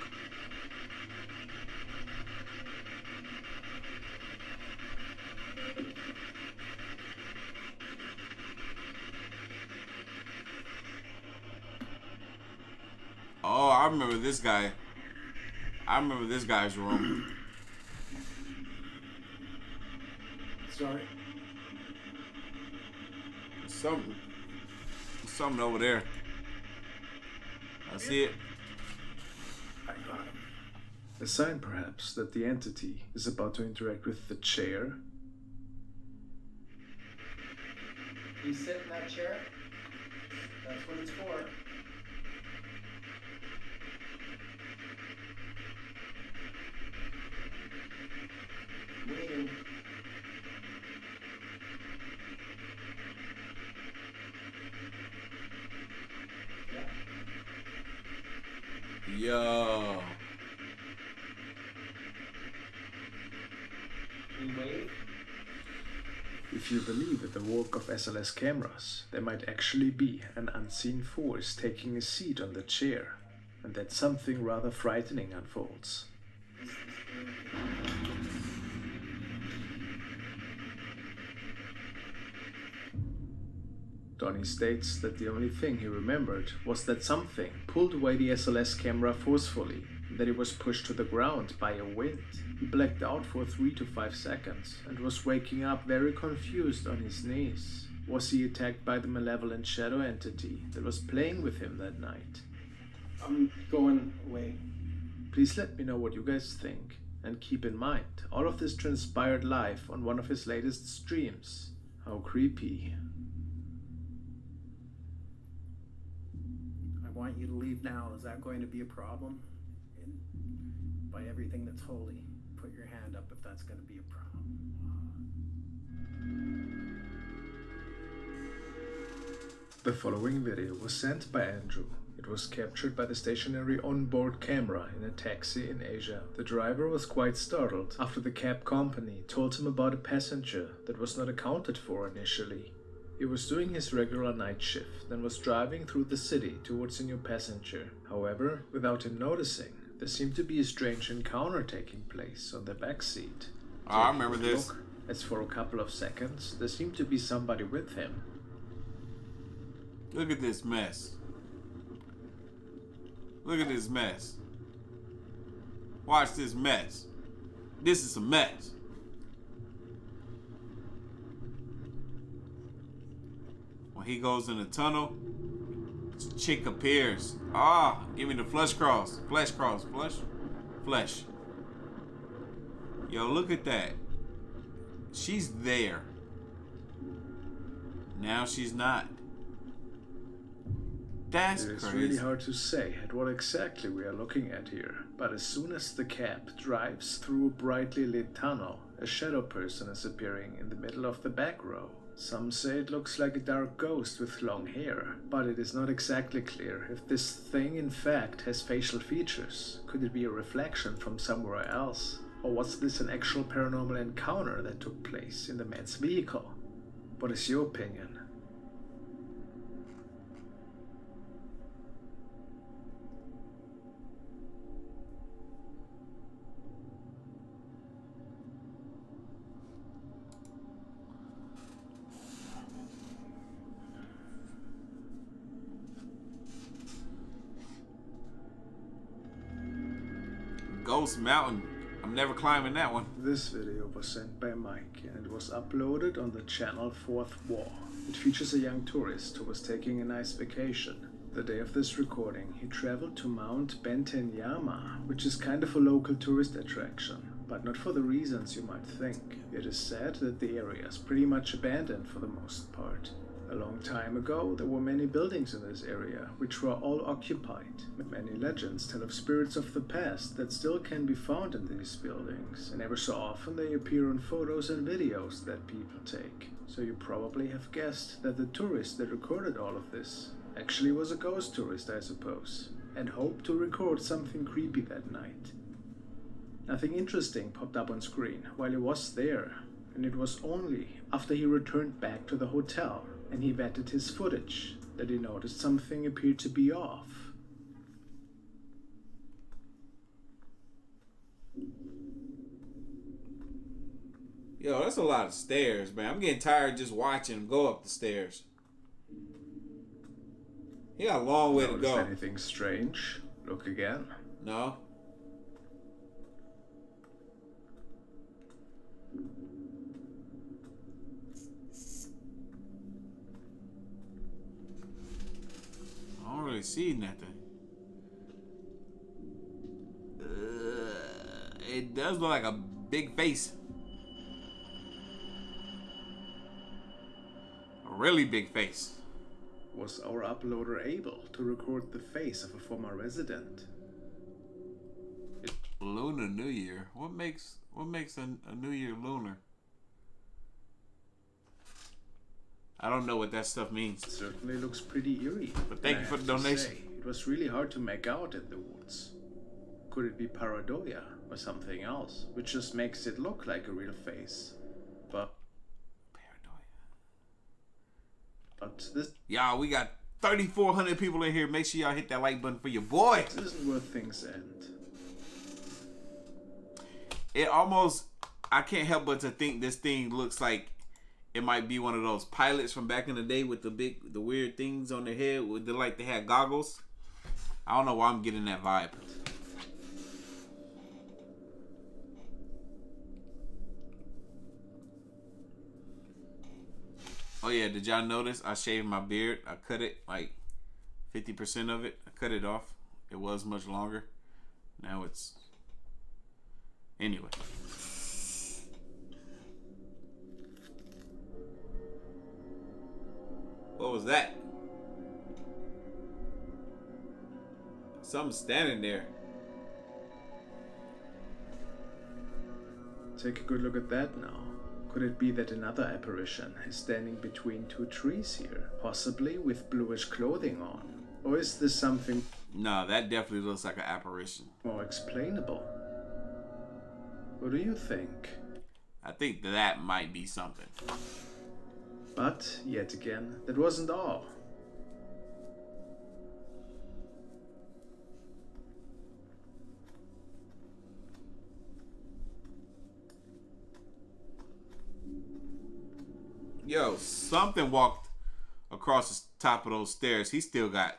Oh, I remember this guy. I remember this guy's room.
Sorry.
Something over there. I see it.
I got him.
A sign perhaps that the entity is about to interact with the chair.
You sit in that chair? That's what it's for. Waiting.
Yo.
We wait.
If you believe in the work of SLS cameras, there might actually be an unseen force taking a seat on the chair, and that something rather frightening unfolds. Donny states that the only thing he remembered was that something pulled away the SLS camera forcefully, and that it was pushed to the ground by a wind. He blacked out for 3 to 5 seconds and was waking up very confused on his knees. Was he attacked by the malevolent shadow entity that was playing with him that night?
I'm going away.
Please let me know what you guys think, and keep in mind, all of this transpired live on one of his latest streams. How creepy.
I want you to leave now. Is that going to be a problem? And by everything that's holy, put your hand up if that's going to be a problem.
The following video was sent by Andrew. It was captured by the stationary onboard camera in a taxi in Asia. The driver was quite startled after the cab company told him about a passenger that was not accounted for initially. He was doing his regular night shift, then was driving through the city towards a new passenger. However, without him noticing, there seemed to be a strange encounter taking place on the back seat.
Oh, I remember this.
Look, as for a couple of seconds, there seemed to be somebody with him.
Look at this mess. Look at this mess. Watch this mess. This is a mess. When he goes in the tunnel, this chick appears. Ah, give me the flesh cross. Flesh cross. Flesh. Yo, look at that. She's there. Now she's not. That's
It is
crazy.
really hard to say at what exactly we are looking at here, but as soon as the cab drives through a brightly lit tunnel, a shadow person is appearing in the middle of the back row. Some say it looks like a dark ghost with long hair, but it is not exactly clear if this thing in fact has facial features. Could it be a reflection from somewhere else? Or was this an actual paranormal encounter that took place in the man's vehicle? What is your opinion?
Ghost Mountain. I'm never climbing that one.
This video was sent by Mike and was uploaded on the channel Fourth Wall. It features a young tourist who was taking a nice vacation. The day of this recording, he traveled to Mount Bentenyama, which is kind of a local tourist attraction, but not for the reasons you might think. It is said that the area is pretty much abandoned for the most part. A long time ago, there were many buildings in this area, which were all occupied. Many legends tell of spirits of the past that still can be found in these buildings, and ever so often they appear on photos and videos that people take. So you probably have guessed that the tourist that recorded all of this actually was a ghost tourist, I suppose, and hoped to record something creepy that night. Nothing interesting popped up on screen while he was there, and it was only after he returned back to the hotel and he vetted his footage that he noticed something appeared to be off.
Yo, that's a lot of stairs, man. I'm getting tired just watching him go up the stairs. He got a long way to go.
Anything strange? Look again.
No. I don't really see nothing. It does look like a big face. A really big face.
Was our uploader able to record the face of a former resident?
Lunar New Year. What makes a New Year lunar? I don't know what that stuff means.
It certainly looks pretty eerie.
But thank you for the donation.
It was really hard to make out in the woods. Could it be paranoia or something else, which just makes it look like a real face? But this...
Y'all, we got 3,400 people in here. Make sure y'all hit that like button for your boy.
This isn't where things end.
It almost... I can't help but to think this thing looks like it might be one of those pilots from back in the day with the weird things on their head. With they had goggles. I don't know why I'm getting that vibe. Oh yeah, did y'all notice I shaved my beard? I cut it like 50% of it. I cut it off. It was much longer. Now it's... Anyway. What was that? Something standing there.
Take a good look at that now. Could it be that another apparition is standing between two trees here, possibly with bluish clothing on? Or is this something...
No, that definitely looks like an apparition.
More explainable? What do you think?
I think that might be something.
But, yet again, that wasn't all.
Yo, something walked across the top of those stairs. He still got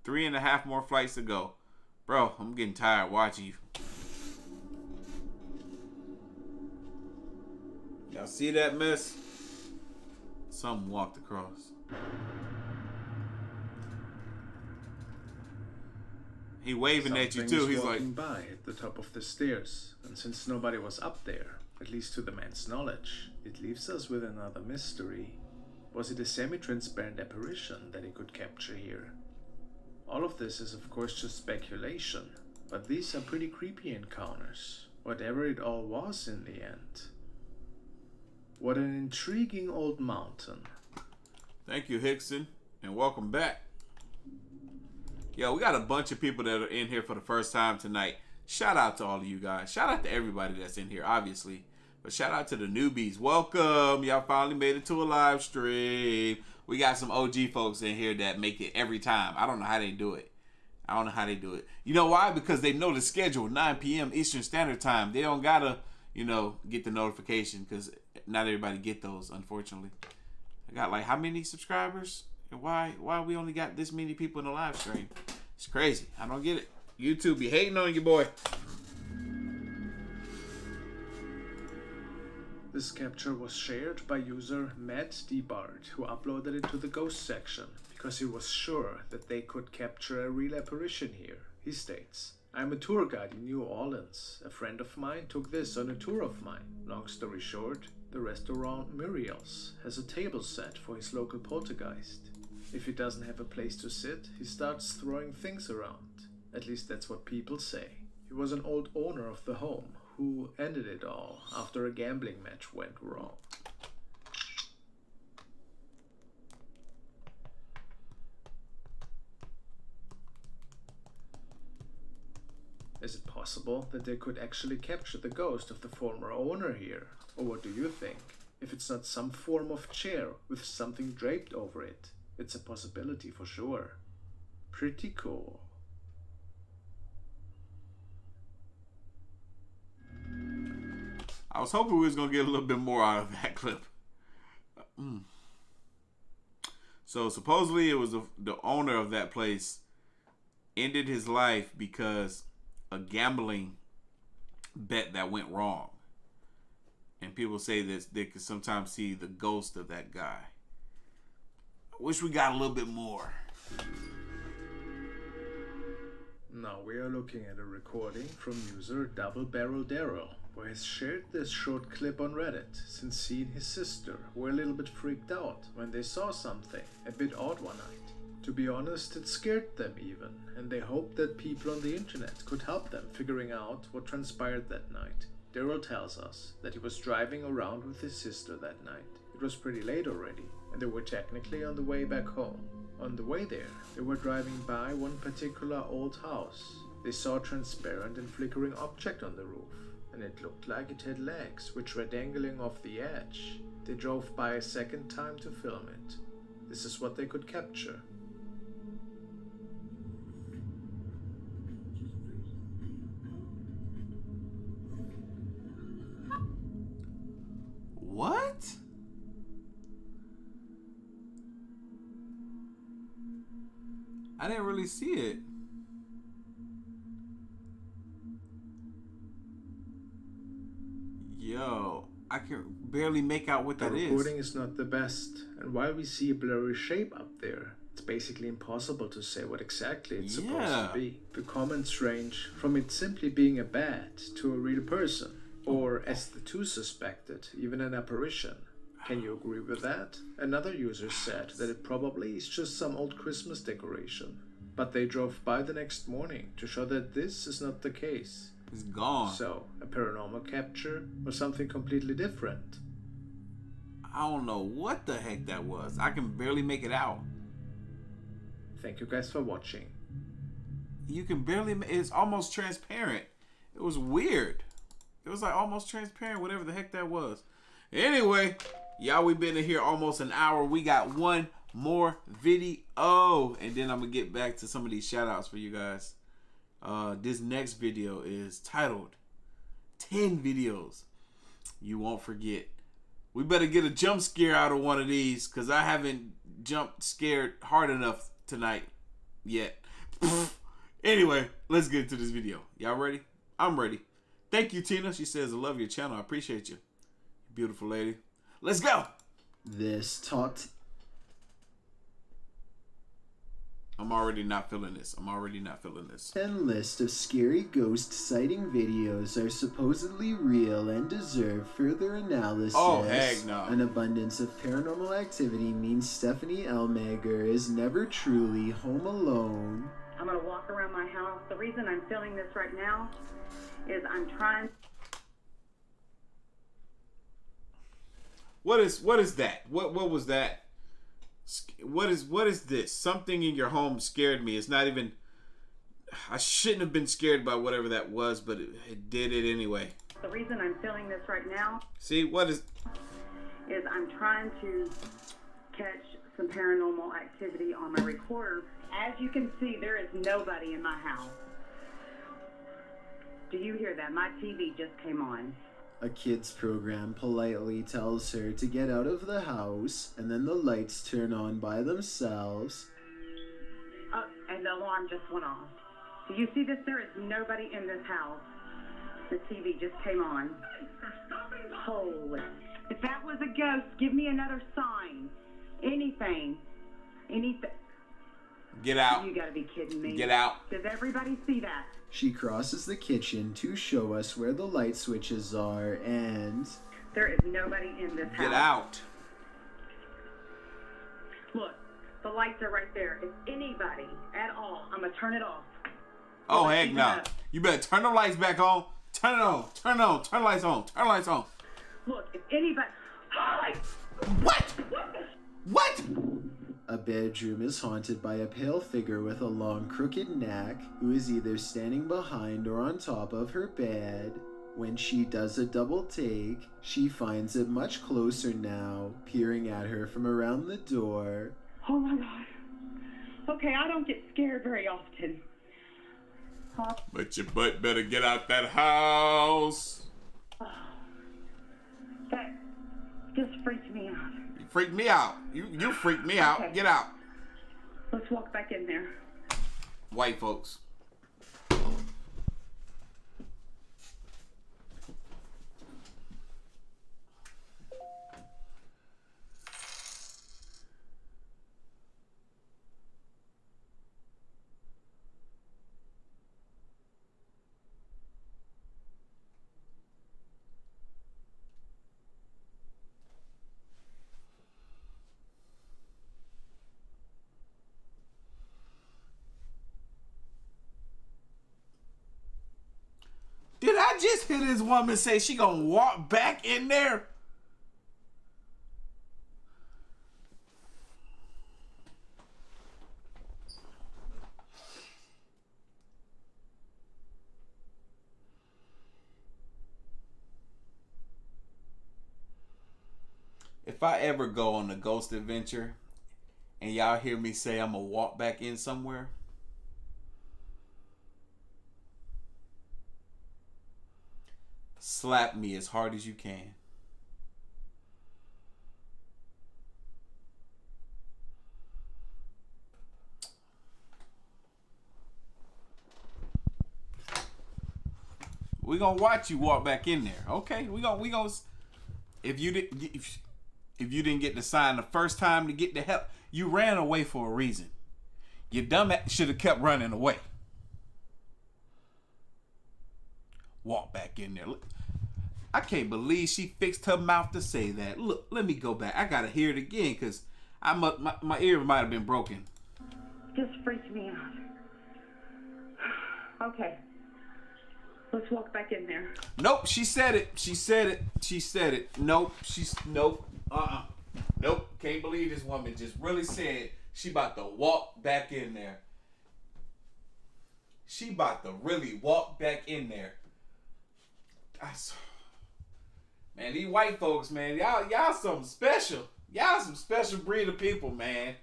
3.5 more flights to go. Bro, I'm getting tired watching you. Y'all see that mess? Something walked across. He waving at you too. He's like
by at the top of the stairs, and since nobody was up there, at least to the man's knowledge, it leaves us with another mystery. Was it a semi-transparent apparition that he could capture here? All of this is of course just speculation, but these are pretty creepy encounters, whatever it all was in the end. What an intriguing old mountain.
Thank you, Hickson, and welcome back. Yo, we got a bunch of people that are in here for the first time tonight. Shout out to all of you guys. Shout out to everybody that's in here, obviously. But shout out to the newbies. Welcome. Y'all finally made it to a live stream. We got some OG folks in here that make it every time. I don't know how they do it. You know why? Because they know the schedule, 9 p.m. Eastern Standard Time. They don't gotta, get the notification because not everybody get those, unfortunately. I got like how many subscribers? And why we only got this many people in the live stream? It's crazy. I don't get it. YouTube be hating on you, boy.
This capture was shared by user Matt DeBart, who uploaded it to the ghost section because he was sure that they could capture a real apparition here. He states, I'm a tour guide in New Orleans. A friend of mine took this on a tour of mine. Long story short, the restaurant Muriel's has a table set for his local poltergeist. If he doesn't have a place to sit, he starts throwing things around. At least that's what people say. He was an old owner of the home who ended it all after a gambling match went wrong. Is it possible that they could actually capture the ghost of the former owner here? Or what do you think? If it's not some form of chair with something draped over it, it's a possibility for sure. Pretty cool.
I was hoping we was going to get a little bit more out of that clip. So supposedly it was the owner of that place ended his life because a gambling bet that went wrong. And people say that they could sometimes see the ghost of that guy. I wish we got a little bit more.
Now we are looking at a recording from user Double Barrel Daryl, who has shared this short clip on Reddit since he and his sister were a little bit freaked out when they saw something a bit odd one night. To be honest, it scared them even, and they hoped that people on the internet could help them figuring out what transpired that night. Daryl tells us that he was driving around with his sister that night. It was pretty late already, and they were technically on the way back home. On the way there, they were driving by one particular old house. They saw a transparent and flickering object on the roof, and it looked like it had legs which were dangling off the edge. They drove by a second time to film it. This is what they could capture.
What? I didn't really see it. Yo, I can barely make out what that is.
The recording is not the best, and while we see a blurry shape up there, it's basically impossible to say what exactly it's supposed to be. The comments range from it simply being a bat to a real person, or as the two suspected, even an apparition. Can you agree with that? Another user said that it probably is just some old Christmas decoration, but they drove by the next morning to show that this is not the case.
It's gone.
So, a paranormal capture or something completely different?
I don't know what the heck that was. I can barely make it out.
Thank you guys for watching.
You can barely, it's almost transparent. It was weird. It was like almost transparent, whatever the heck that was. Anyway, y'all, we've been in here almost an hour. We got one more video, and then I'm gonna get back to some of these shout outs for you guys. This next video is titled 10 videos you won't forget. We better get a jump scare out of one of these, because I haven't jump scared hard enough tonight yet. Anyway, let's get into this video. Y'all ready? I'm ready. Thank you, Tina. She says, I love your channel. I appreciate you. Beautiful lady. Let's go.
This taught.
I'm already not feeling this. I'm already not feeling this.
10 list of scary ghost sighting videos are supposedly real and deserve further analysis.
Oh, heck no.
An abundance of paranormal activity means Stephanie Elmager is never truly home alone.
I'm going to walk around my house. The reason I'm filming this right now is I'm trying.
What is that? What was that? What is this? Something in your home scared me. It's not even. I shouldn't have been scared by whatever that was, but it did it anyway.
The reason I'm filming this right now.
See, what is
I'm trying to catch some paranormal activity on my recorder. As you can see, there is nobody in my house. Do you hear that? My TV just came on.
A kids program politely tells her to get out of the house, and then the lights turn on by themselves.
Oh, and the alarm just went off. Do you see this? There is nobody in this house. The TV just came on. Holy. If that was a ghost, give me another sign. Anything. Anything.
Get out.
You gotta be kidding me.
Get out.
Does everybody see that?
She crosses the kitchen to show us where the light switches are, and
There is nobody in this house.
Get out.
Look, the lights are right there. If anybody at all, I'm gonna turn it off.
Oh,
Let's
heck
keep
no.
it up.
You better turn the lights back on. Turn it on. Turn it on. Turn the lights on. Turn the lights on.
Look, if anybody... Holly!
What? What?
a bedroom is haunted by a pale figure with a long, crooked neck who is either standing behind or on top of her bed. When she does a double take, she finds it much closer now, peering at her from around the door.
Oh my God. Okay, I don't get scared very often.
But your butt better get out that house.
That just freaked me out.
You freaked me out. You freaked me out.
Okay.
Get out.
Let's walk back in there.
White folks. Did I just hear this woman say she gonna walk back in there? If I ever go on a ghost adventure and y'all hear me say I'm gonna walk back in somewhere, slap me as hard as you can. We gonna watch you walk back in there, okay? We gonna. If you didn't get the sign the first time to get the help, you ran away for a reason. Your dumb ass should have kept running away. Walk back in there. Look, I can't believe she fixed her mouth to say that. Look, let me go back. I gotta hear it again because my ear might have been broken.
Just freaked me out. Okay. Let's walk back in there.
Nope, she said it. She said it. She said it. Nope. Nope. Nope. Can't believe this woman just really said she about to walk back in there. She about to really walk back in there. Man, these white folks, man, y'all something special. Y'all some special breed of people, man.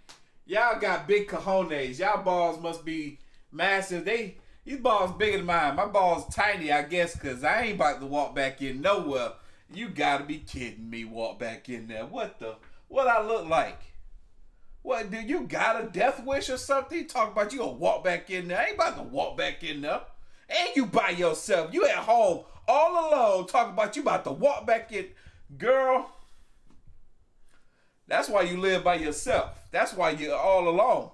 Y'all got big cojones. Y'all balls must be massive. These balls bigger than mine. My balls tiny, I guess, because I ain't about to walk back in nowhere. You gotta be kidding me, walk back in there. What I look like? What, do you got a death wish or something? You talk about you gonna walk back in there. I ain't about to walk back in there. And you by yourself. You at home all alone talking about you about to walk back in. Girl, that's why you live by yourself. That's why you're all alone.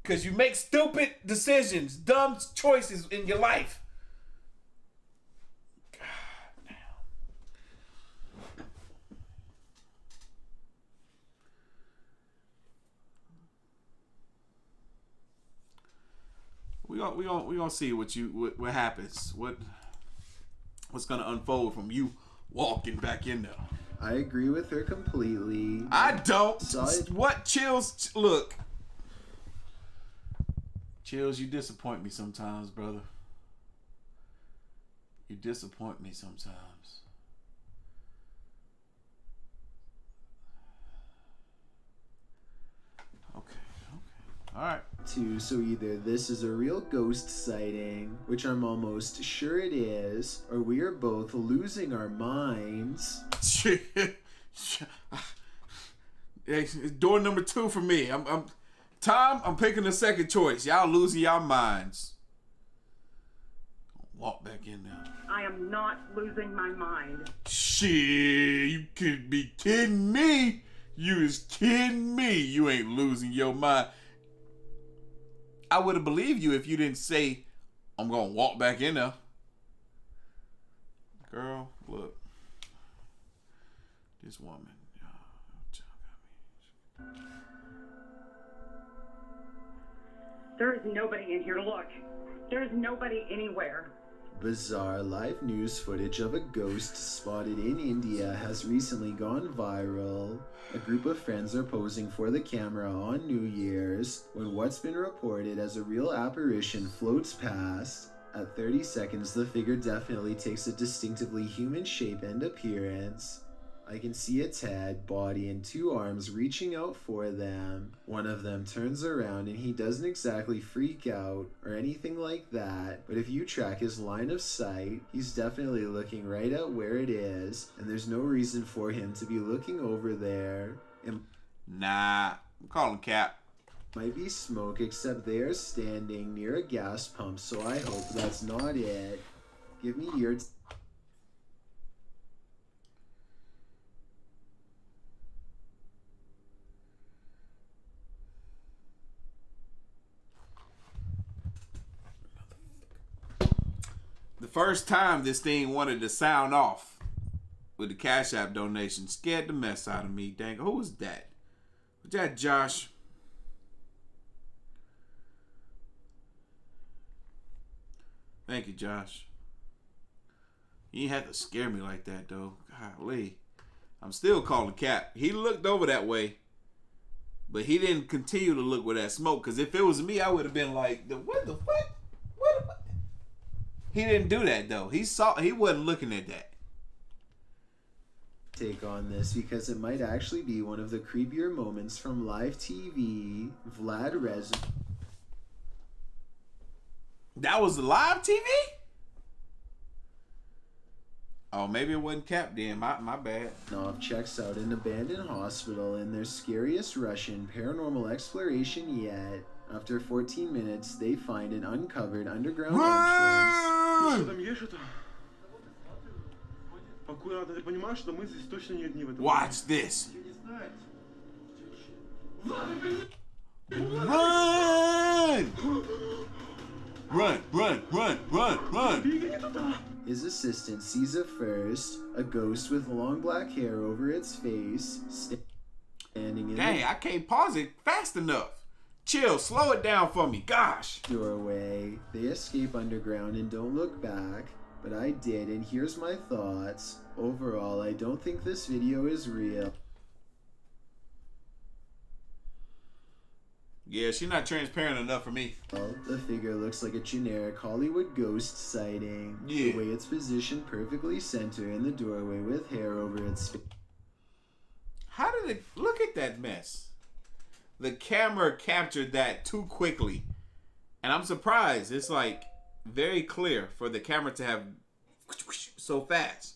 Because you make stupid decisions, dumb choices in your life. God damn. We gonna see what happens. What's gonna unfold from you walking back in there.
I agree with her completely.
I don't.
Side-
What Chills? Look. Chills, you disappoint me sometimes, brother. You disappoint me sometimes. Okay. All right.
So either this is a real ghost sighting, which I'm almost sure it is, or we are both losing our minds.
Hey, door number 2 for me. Tom, I'm picking the second choice. Y'all losing y'all minds. Walk back in there.
I am not losing my mind.
Shit, you could be kidding me. You is kidding me. You ain't losing your mind. I would have believed you if you didn't say, I'm going to walk back in there. Girl, look. This woman.
There is nobody in here. Look, there is nobody anywhere.
Bizarre live news footage of a ghost spotted in India has recently gone viral. A group of friends are posing for the camera on New Year's when what's been reported as a real apparition floats past. At 30 seconds, the figure definitely takes a distinctively human shape and appearance. I can see its head, body, and 2 arms reaching out for them. One of them turns around and he doesn't exactly freak out or anything like that, but if you track his line of sight, he's definitely looking right at where it is, and there's no reason for him to be looking over there. It
Nah, I'm calling cap.
might be smoke, except they are standing near a gas pump, so I hope that's not it. Give me your...
The first time this thing wanted to sound off with the Cash App donation scared the mess out of me. Dang, who was that? Was that Josh? Thank you, Josh. You ain't have to scare me like that, though. Golly. I'm still calling cap. He looked over that way, but he didn't continue to look with that smoke, because if it was me, I would have been like, what the fuck? What? He didn't do that, though. He wasn't looking at that.
Take on this because it might actually be one of the creepier moments from live TV. Vlad Rez.
That was live TV? Oh, maybe it wasn't Cap then. My bad.
Nov checks out an abandoned hospital in their scariest Russian paranormal exploration yet. After 14 minutes, they find an uncovered underground entrance.
Что там есть что-то? Аккуратно, ты понимаешь, что мы здесь точно не одни в этом.
Watch this. Run! Run!
His assistant sees at first a ghost with long black hair over its face, standing in
Dang, I can't pause it fast enough. Chill, slow it down for me. Gosh.
the doorway. They escape underground and don't look back, but I did, and here's my thoughts. Overall, I don't think this video is real.
Yeah, she's not transparent enough for me.
The figure looks like a generic Hollywood ghost sighting.
Yeah.
The way it's positioned perfectly center in the doorway with hair over its face.
How did it look at that mess? The camera captured that too quickly. And I'm surprised. It's like very clear for the camera to have so fast.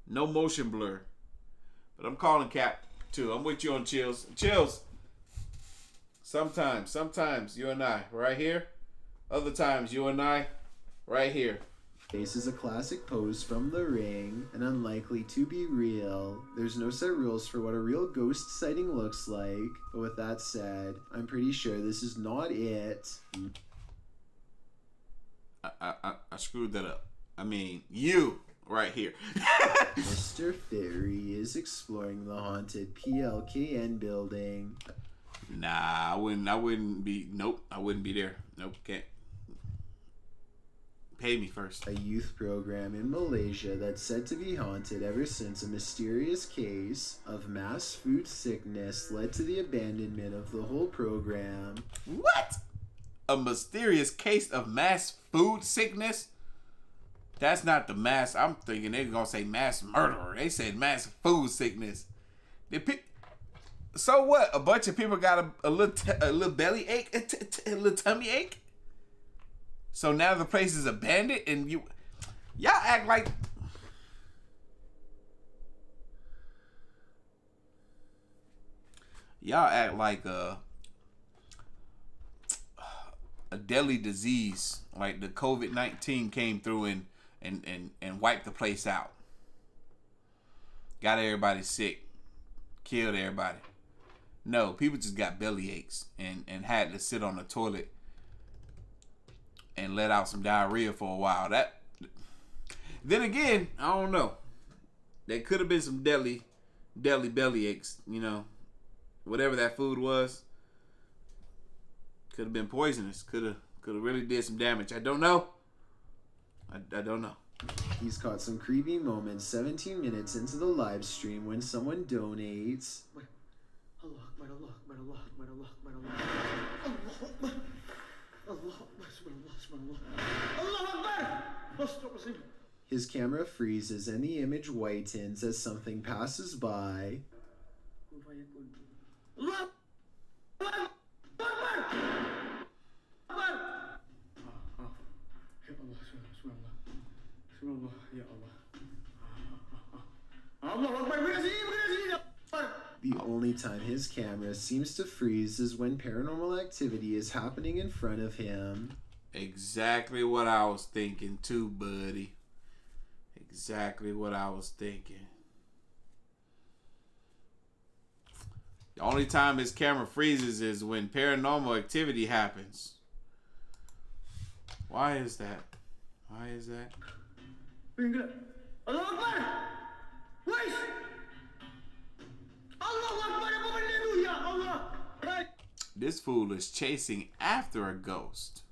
No motion blur. But I'm calling Cap too. I'm with you on Chills. Chills. Sometimes you and I right here. Other times you and I right here.
Face is a classic pose from The Ring and unlikely to be real. There's no set rules for what a real ghost sighting looks like, but with that said, I'm pretty sure this is not it.
I screwed that up. I mean, you right here.
Mr. Fairy is exploring the haunted PLKN building.
Nah, I wouldn't be. Nope, I wouldn't be there. Nope, can't. Pay me first.
A youth program in Malaysia that's said to be haunted ever since a mysterious case of mass food sickness led to the abandonment of the whole program.
What? A mysterious case of mass food sickness? That's not the mass. I'm thinking they're gonna say mass murderer. They said mass food sickness. So what? A bunch of people got a little belly ache, a little tummy ache. So now the place is abandoned, and y'all act like a deadly disease, like the COVID-19 came through and wiped the place out, got everybody sick, killed everybody. No, people just got belly aches and had to sit on the toilet and let out some diarrhea for a while. Then again, I don't know. There could have been some deli belly aches, you know. Whatever that food was, could have been poisonous. Could have really did some damage. I don't know. I don't know.
He's caught some creepy moments 17 minutes into the live stream when someone donates. His camera freezes and the image whitens as something passes by. The only time his camera seems to freeze is when paranormal activity is happening in front of him.
Exactly what I was thinking too, buddy. Exactly what I was thinking. The only time his camera freezes is when paranormal activity happens. Why is that? Why is that? This fool is chasing after a ghost.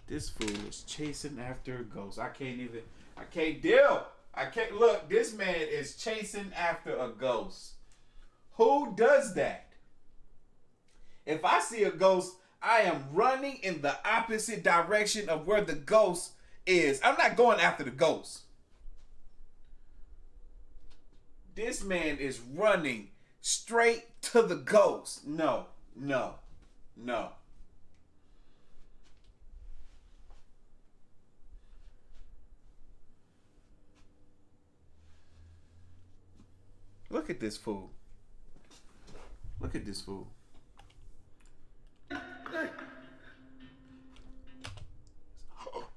This fool is chasing after a ghost. I can't deal. Look, this man is chasing after a ghost. Who does that? If I see a ghost, I am running in the opposite direction of where the ghost is. I'm not going after the ghost. This man is running straight to the ghost. No. Look at this fool. Look at this fool.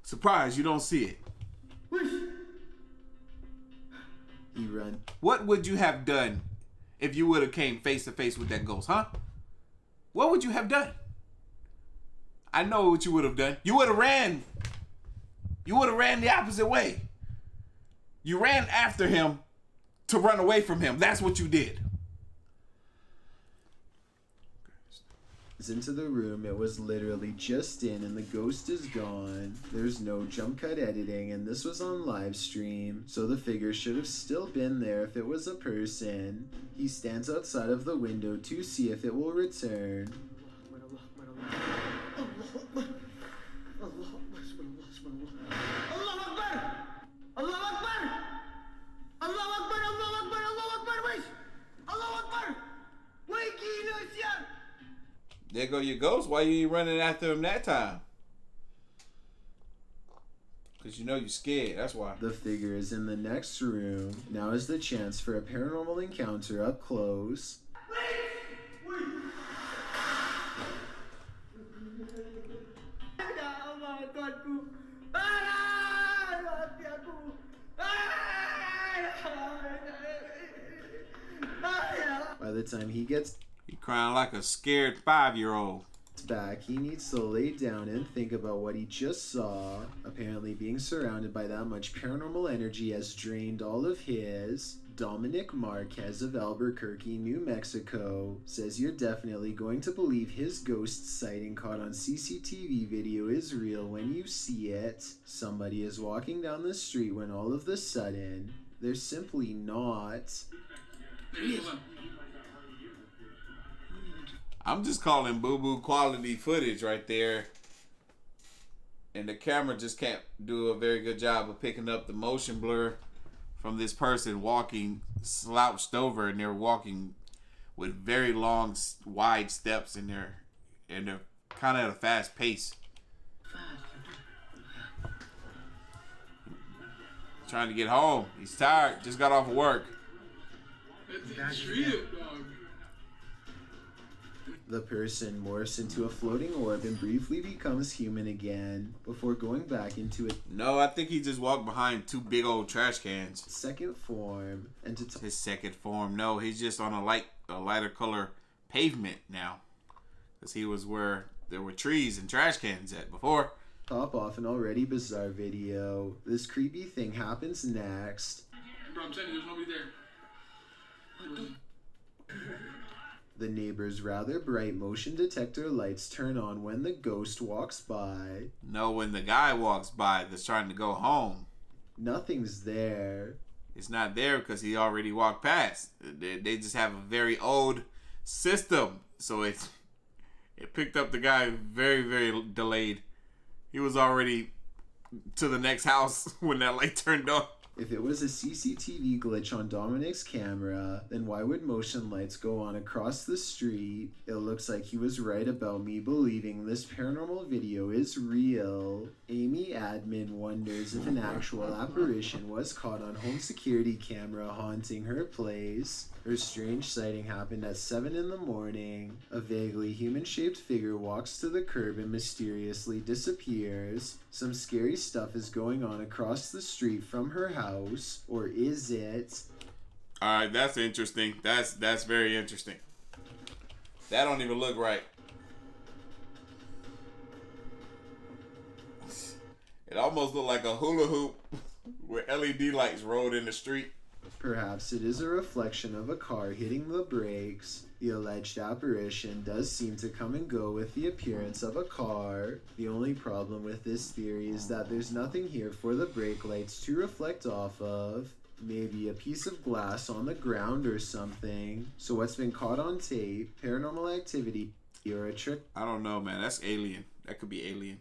Surprise, you don't see it.
He run.
What would you have done if you would have came face to face with that ghost, huh? What would you have done? I know what you would have done. You would have ran. You would have ran the opposite way. You ran after him to run away from him. That's what you did.
Into the room it was literally just in and the ghost is gone. There's no jump cut editing and this was on live stream, so the figure should have still been there if it was a person. He stands outside of the window to see if it will return.
There go your ghost. Why you ain't running after him that time? Because you know you're scared. That's why.
The figure is in the next room. Now is the chance for a paranormal encounter up close. By the time he gets
crying like a scared 5-year-old.
Back, he needs to lay down and think about what he just saw. Apparently being surrounded by that much paranormal energy has drained all of his. Dominic Marquez of Albuquerque, New Mexico, says you're definitely going to believe his ghost sighting caught on CCTV video is real when you see it. Somebody is walking down the street when all of a sudden, they're simply not.
I'm just calling boo-boo quality footage right there. And the camera just can't do a very good job of picking up the motion blur from this person walking slouched over, and they're walking with very long, wide steps, and they're kind of at a fast pace. Trying to get home. He's tired. Just got off of work.
The person morphs into a floating orb and briefly becomes human again before going back into a
No, I think he just walked behind 2 big old trash cans.
second form and to
His second form. No, he's just on a lighter color pavement now. Because he was where there were trees and trash cans at before.
top off an already bizarre video. This creepy thing happens next.
Bro, I'm telling you, there's nobody there.
The neighbor's rather bright motion detector lights turn on when the ghost walks by.
No, when the guy walks by that's trying to go home.
Nothing's there.
It's not there because he already walked past. They just have a very old system. So it picked up the guy very, very delayed. He was already to the next house when that light turned on.
If it was a CCTV glitch on Dominic's camera, then why would motion lights go on across the street? It looks like he was right about me believing this paranormal video is real. Amy Admin wonders if an actual apparition was caught on home security camera haunting her place. Her strange sighting happened at 7 in the morning. A vaguely human-shaped figure walks to the curb and mysteriously disappears. Some scary stuff is going on across the street from her house. Or is it?
Alright, that's interesting. That's very interesting. That don't even look right. It almost looked like a hula hoop with LED lights rolled in the street.
Perhaps it is a reflection of a car hitting the brakes. The alleged apparition does seem to come and go with the appearance of a car. The only problem with this theory is that there's nothing here for the brake lights to reflect off of. Maybe a piece of glass on the ground or something. So what's been caught on tape, paranormal activity, or a trick
I don't know, man. That's alien. That could be alien.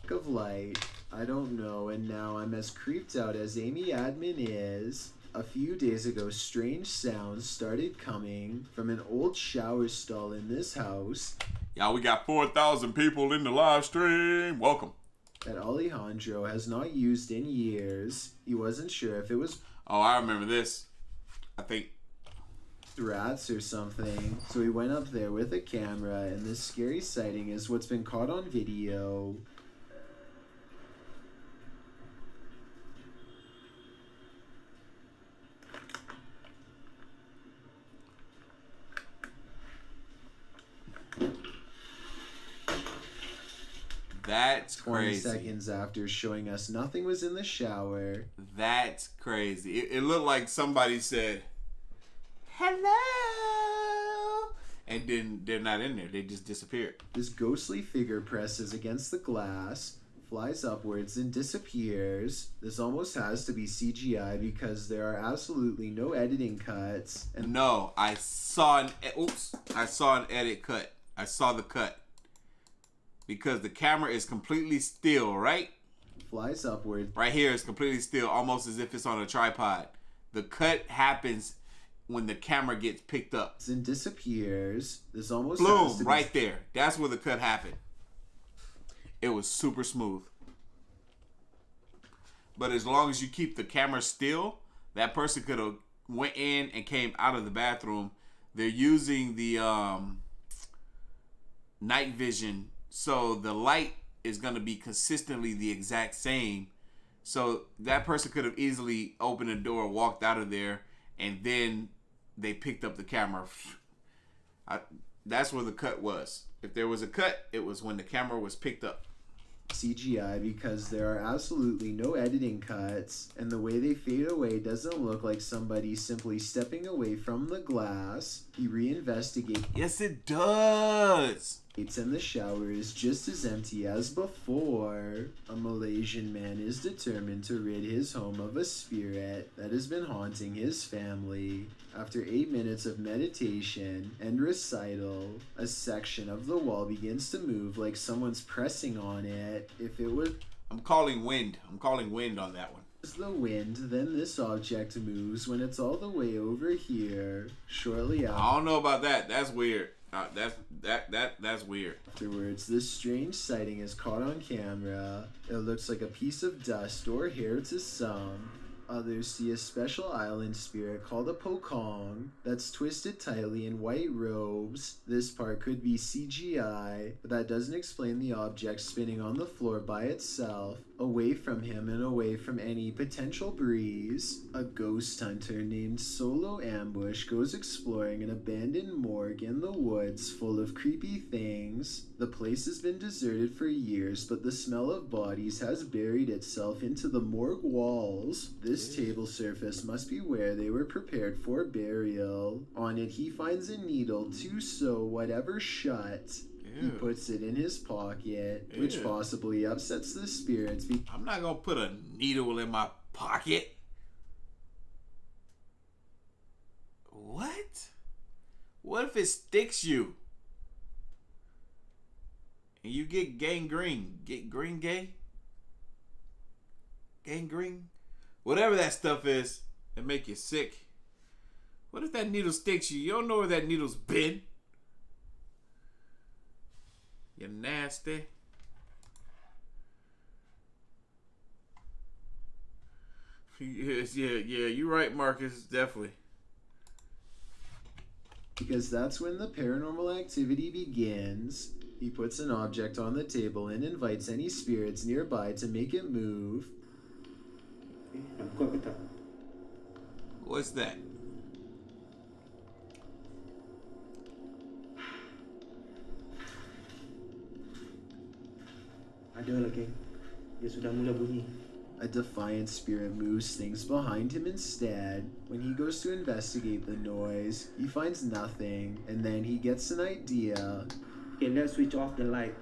of light? I don't know, and now I'm as creeped out as Amy Admin is. A few days ago, strange sounds started coming from an old shower stall in this house
Y'all, we got 4,000 people in the live stream. Welcome.
that Alejandro has not used in years. He wasn't sure if it was
Oh, I remember this. I think.
rats or something, so he went up there with a camera, and this scary sighting is what's been caught on video.
That's
20
crazy.
seconds after showing us nothing was in the shower.
That's crazy. It looked like somebody said, hello. And then they're not in there. They just disappeared.
This ghostly figure presses against the glass, flies upwards, and disappears. This almost has to be CGI because there are absolutely no editing cuts. And
No, I saw an edit cut. I saw the cut. Because the camera is completely still, right?
flies upward.
Right here is completely still, almost as if it's on a tripod. The cut happens when the camera gets picked up.
And disappears. This almost
Boom,
has to be
right there. That's where the cut happened. It was super smooth. But as long as you keep the camera still, that person could have went in and came out of the bathroom. They're using the night vision, so the light is going to be consistently the exact same. So that person could have easily opened the door, walked out of there, and then they picked up the camera. That's where the cut was. If there was a cut, it was when the camera was picked up.
CGI because there are absolutely no editing cuts, and the way they fade away doesn't look like somebody simply stepping away from the glass. He reinvestigates.
Yes, it does.
And the shower is just as empty as before. A Malaysian man is determined to rid his home of a spirit that has been haunting his family. After 8 minutes of meditation and recital, a section of the wall begins to move like someone's pressing on it. If it was
I'm calling wind. I'm calling wind on that one.
the wind, then this object moves when it's all the way over here. Shortly
I don't know about that. That's weird. That's weird.
afterwards, this strange sighting is caught on camera. It looks like a piece of dust or hair to some. Others see a special island spirit called a pokong that's twisted tightly in white robes. This part could be CGI, but that doesn't explain the object spinning on the floor by itself, away from him and away from any potential breeze. A ghost hunter named Solo Ambush goes exploring an abandoned morgue in the woods full of creepy things. The place has been deserted for years, but the smell of bodies has buried itself into the morgue walls. This table surface must be where they were prepared for burial. On it he finds a needle to sew whatever shut. He puts it in his pocket, which possibly upsets the spirits.
I'm not gonna put a needle in my pocket. What? What if it sticks you? And you get gangrene. Get green gay? Gangrene? Whatever that stuff is that make you sick. What if that needle sticks you? You don't know where that needle's been. You're nasty. Yes, yeah, you're right, Marcus, definitely.
Because that's when the paranormal activity begins. He puts an object on the table and invites any spirits nearby to make it move.
What's that?
Ada lagi. Dia sudah mula bunyi.
A defiant spirit moves things behind him instead. When he goes to investigate the noise, he finds nothing, and then he gets an idea.
Okay, let's switch off the light.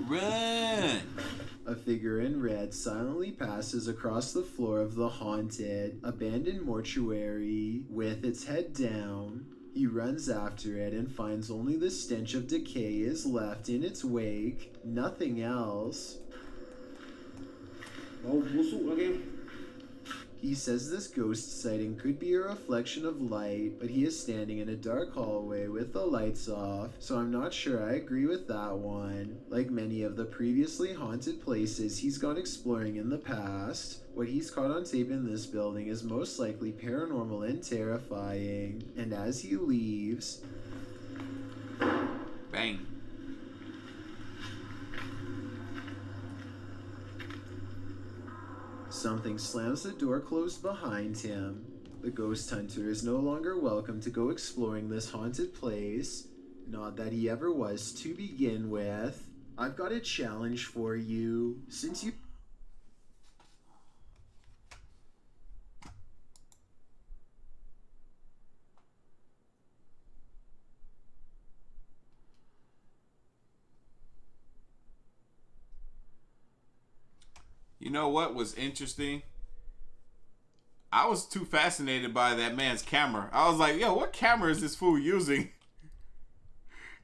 Run!
A figure in red silently passes across the floor of the haunted, abandoned mortuary with its head down. He runs after it and finds only the stench of decay is left in its wake, nothing else.
Bau busuk lagi.
He says this ghost sighting could be a reflection of light, but he is standing in a dark hallway with the lights off, so I'm not sure I agree with that one. Like many of the previously haunted places he's gone exploring in the past, what he's caught on tape in this building is most likely paranormal and terrifying. And as he leaves...
Bang.
Something slams the door closed behind him. The ghost hunter is no longer welcome to go exploring this haunted place. Not that he ever was to begin with. I've got a challenge for you. Since you...
You know what was interesting? I was too fascinated by that man's camera. I was like, yo, what camera is this fool using?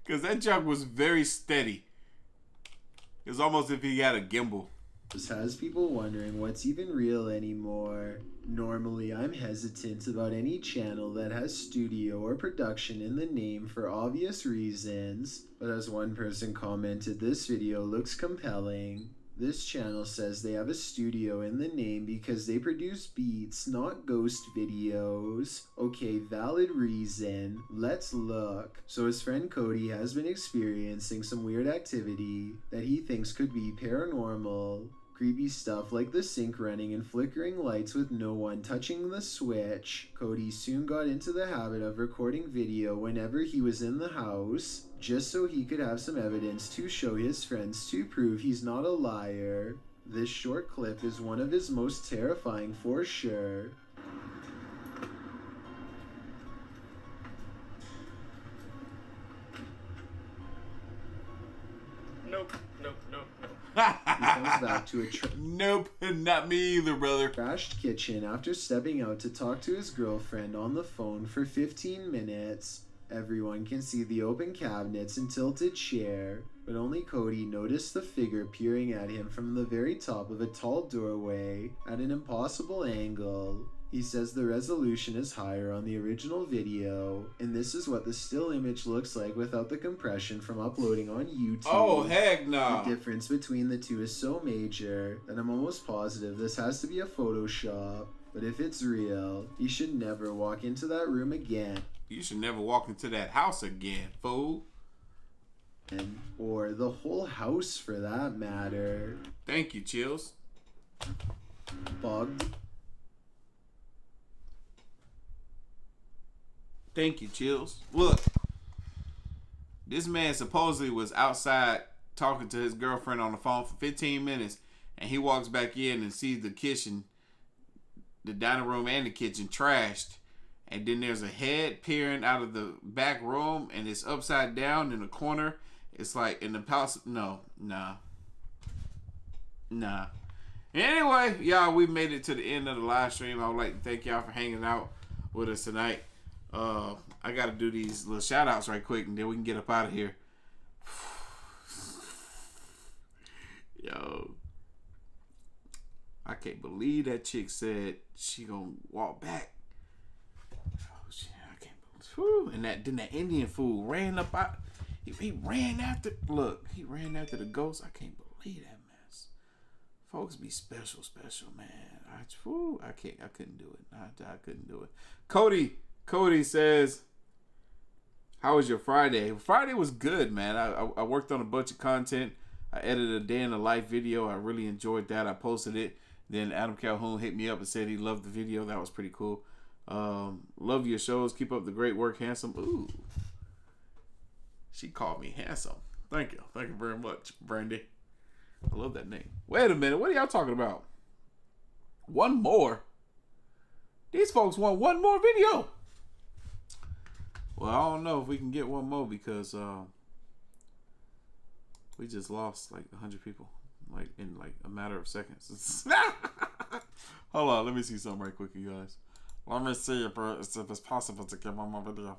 Because that junk was very steady. It was almost if he had a gimbal.
This has people wondering what's even real anymore. Normally, I'm hesitant about any channel that has studio or production in the name for obvious reasons. But as one person commented, this video looks compelling. This channel says they have a studio in the name because they produce beats, not ghost videos. Okay, valid reason. Let's look. So his friend Cody has been experiencing some weird activity that he thinks could be paranormal. Creepy stuff like the sink running and flickering lights with no one touching the switch. Cody soon got into the habit of recording video whenever he was in the house, just so he could have some evidence to show his friends to prove he's not a liar. This short clip is one of his most terrifying for sure.
Nope, nope, nope, nope.
He comes back to a
Nope, not me either, brother.
trashed kitchen after stepping out to talk to his girlfriend on the phone for 15 minutes. Everyone can see the open cabinets and tilted chair, but only Cody noticed the figure peering at him from the very top of a tall doorway at an impossible angle. He says the resolution is higher on the original video, and this is what the still image looks like without the compression from uploading on YouTube.
Oh, heck no.
The difference between the two is so major that I'm almost positive this has to be a Photoshop. But if it's real, you should never walk into that room again.
You should never walk into that house again, fool.
Or the whole house for that matter.
Thank you, Chills.
Bugged.
Thank you, Chills. Look, this man supposedly was outside talking to his girlfriend on the phone for 15 minutes, and he walks back in and sees the kitchen, the dining room and the kitchen trashed, and then there's a head peering out of the back room, and it's upside down in the corner. It's like in the house. No, nah. Anyway, y'all, we made it to the end of the live stream. I would like to thank y'all for hanging out with us tonight. I got to do these little shout outs right quick, and then we can get up out of here. Yo, I can't believe that chick said she gonna walk back. Oh shit, I can't believe. Whew. And then that Indian fool ran up out. He ran after. Look, he ran after the ghost. I can't believe that mess. Folks be special, man. I couldn't do it. I couldn't do it. Cody says, how was your Friday? Friday was good, man. I worked on a bunch of content. I edited a day in the life video. I really enjoyed that. I posted it. Then Adam Calhoun hit me up and said he loved the video. That was pretty cool. Love your shows. Keep up the great work, handsome. Ooh. She called me handsome. Thank you. Thank you very much, Brandy. I love that name. Wait a minute. What are y'all talking about? One more? These folks want one more video. Well, I don't know if we can get one more because we just lost like 100 people, like in like a matter of seconds. Hold on, let me see something right quick, you guys. Let me see if it's possible to get one more video.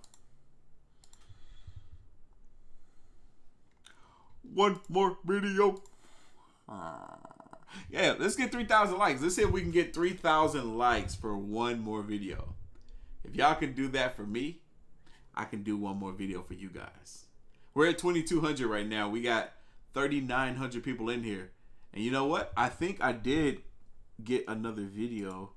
One more video. Yeah, let's get 3,000 likes. Let's see if we can get 3,000 likes for one more video. If y'all can do that for me, I can do one more video for you guys. We're at 2,200 right now. We got 3,900 people in here. And you know what? I think I did get another video.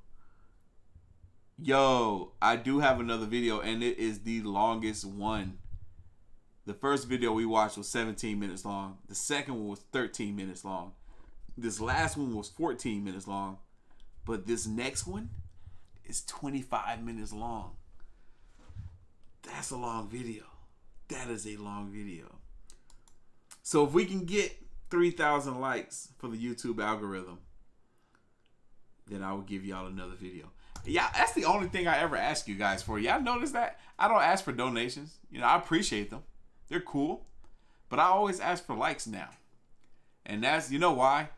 Yo, I do have another video, and it is the longest one. The first video we watched was 17 minutes long. The second one was 13 minutes long. This last one was 14 minutes long. But this next one is 25 minutes long. That's a long video. That is a long video. So if we can get 3,000 likes for the YouTube algorithm, then I will give y'all another video. Yeah, that's the only thing I ever ask you guys for. Y'all notice that? I don't ask for donations. You know, I appreciate them. They're cool. But I always ask for likes now. And that's, you know why?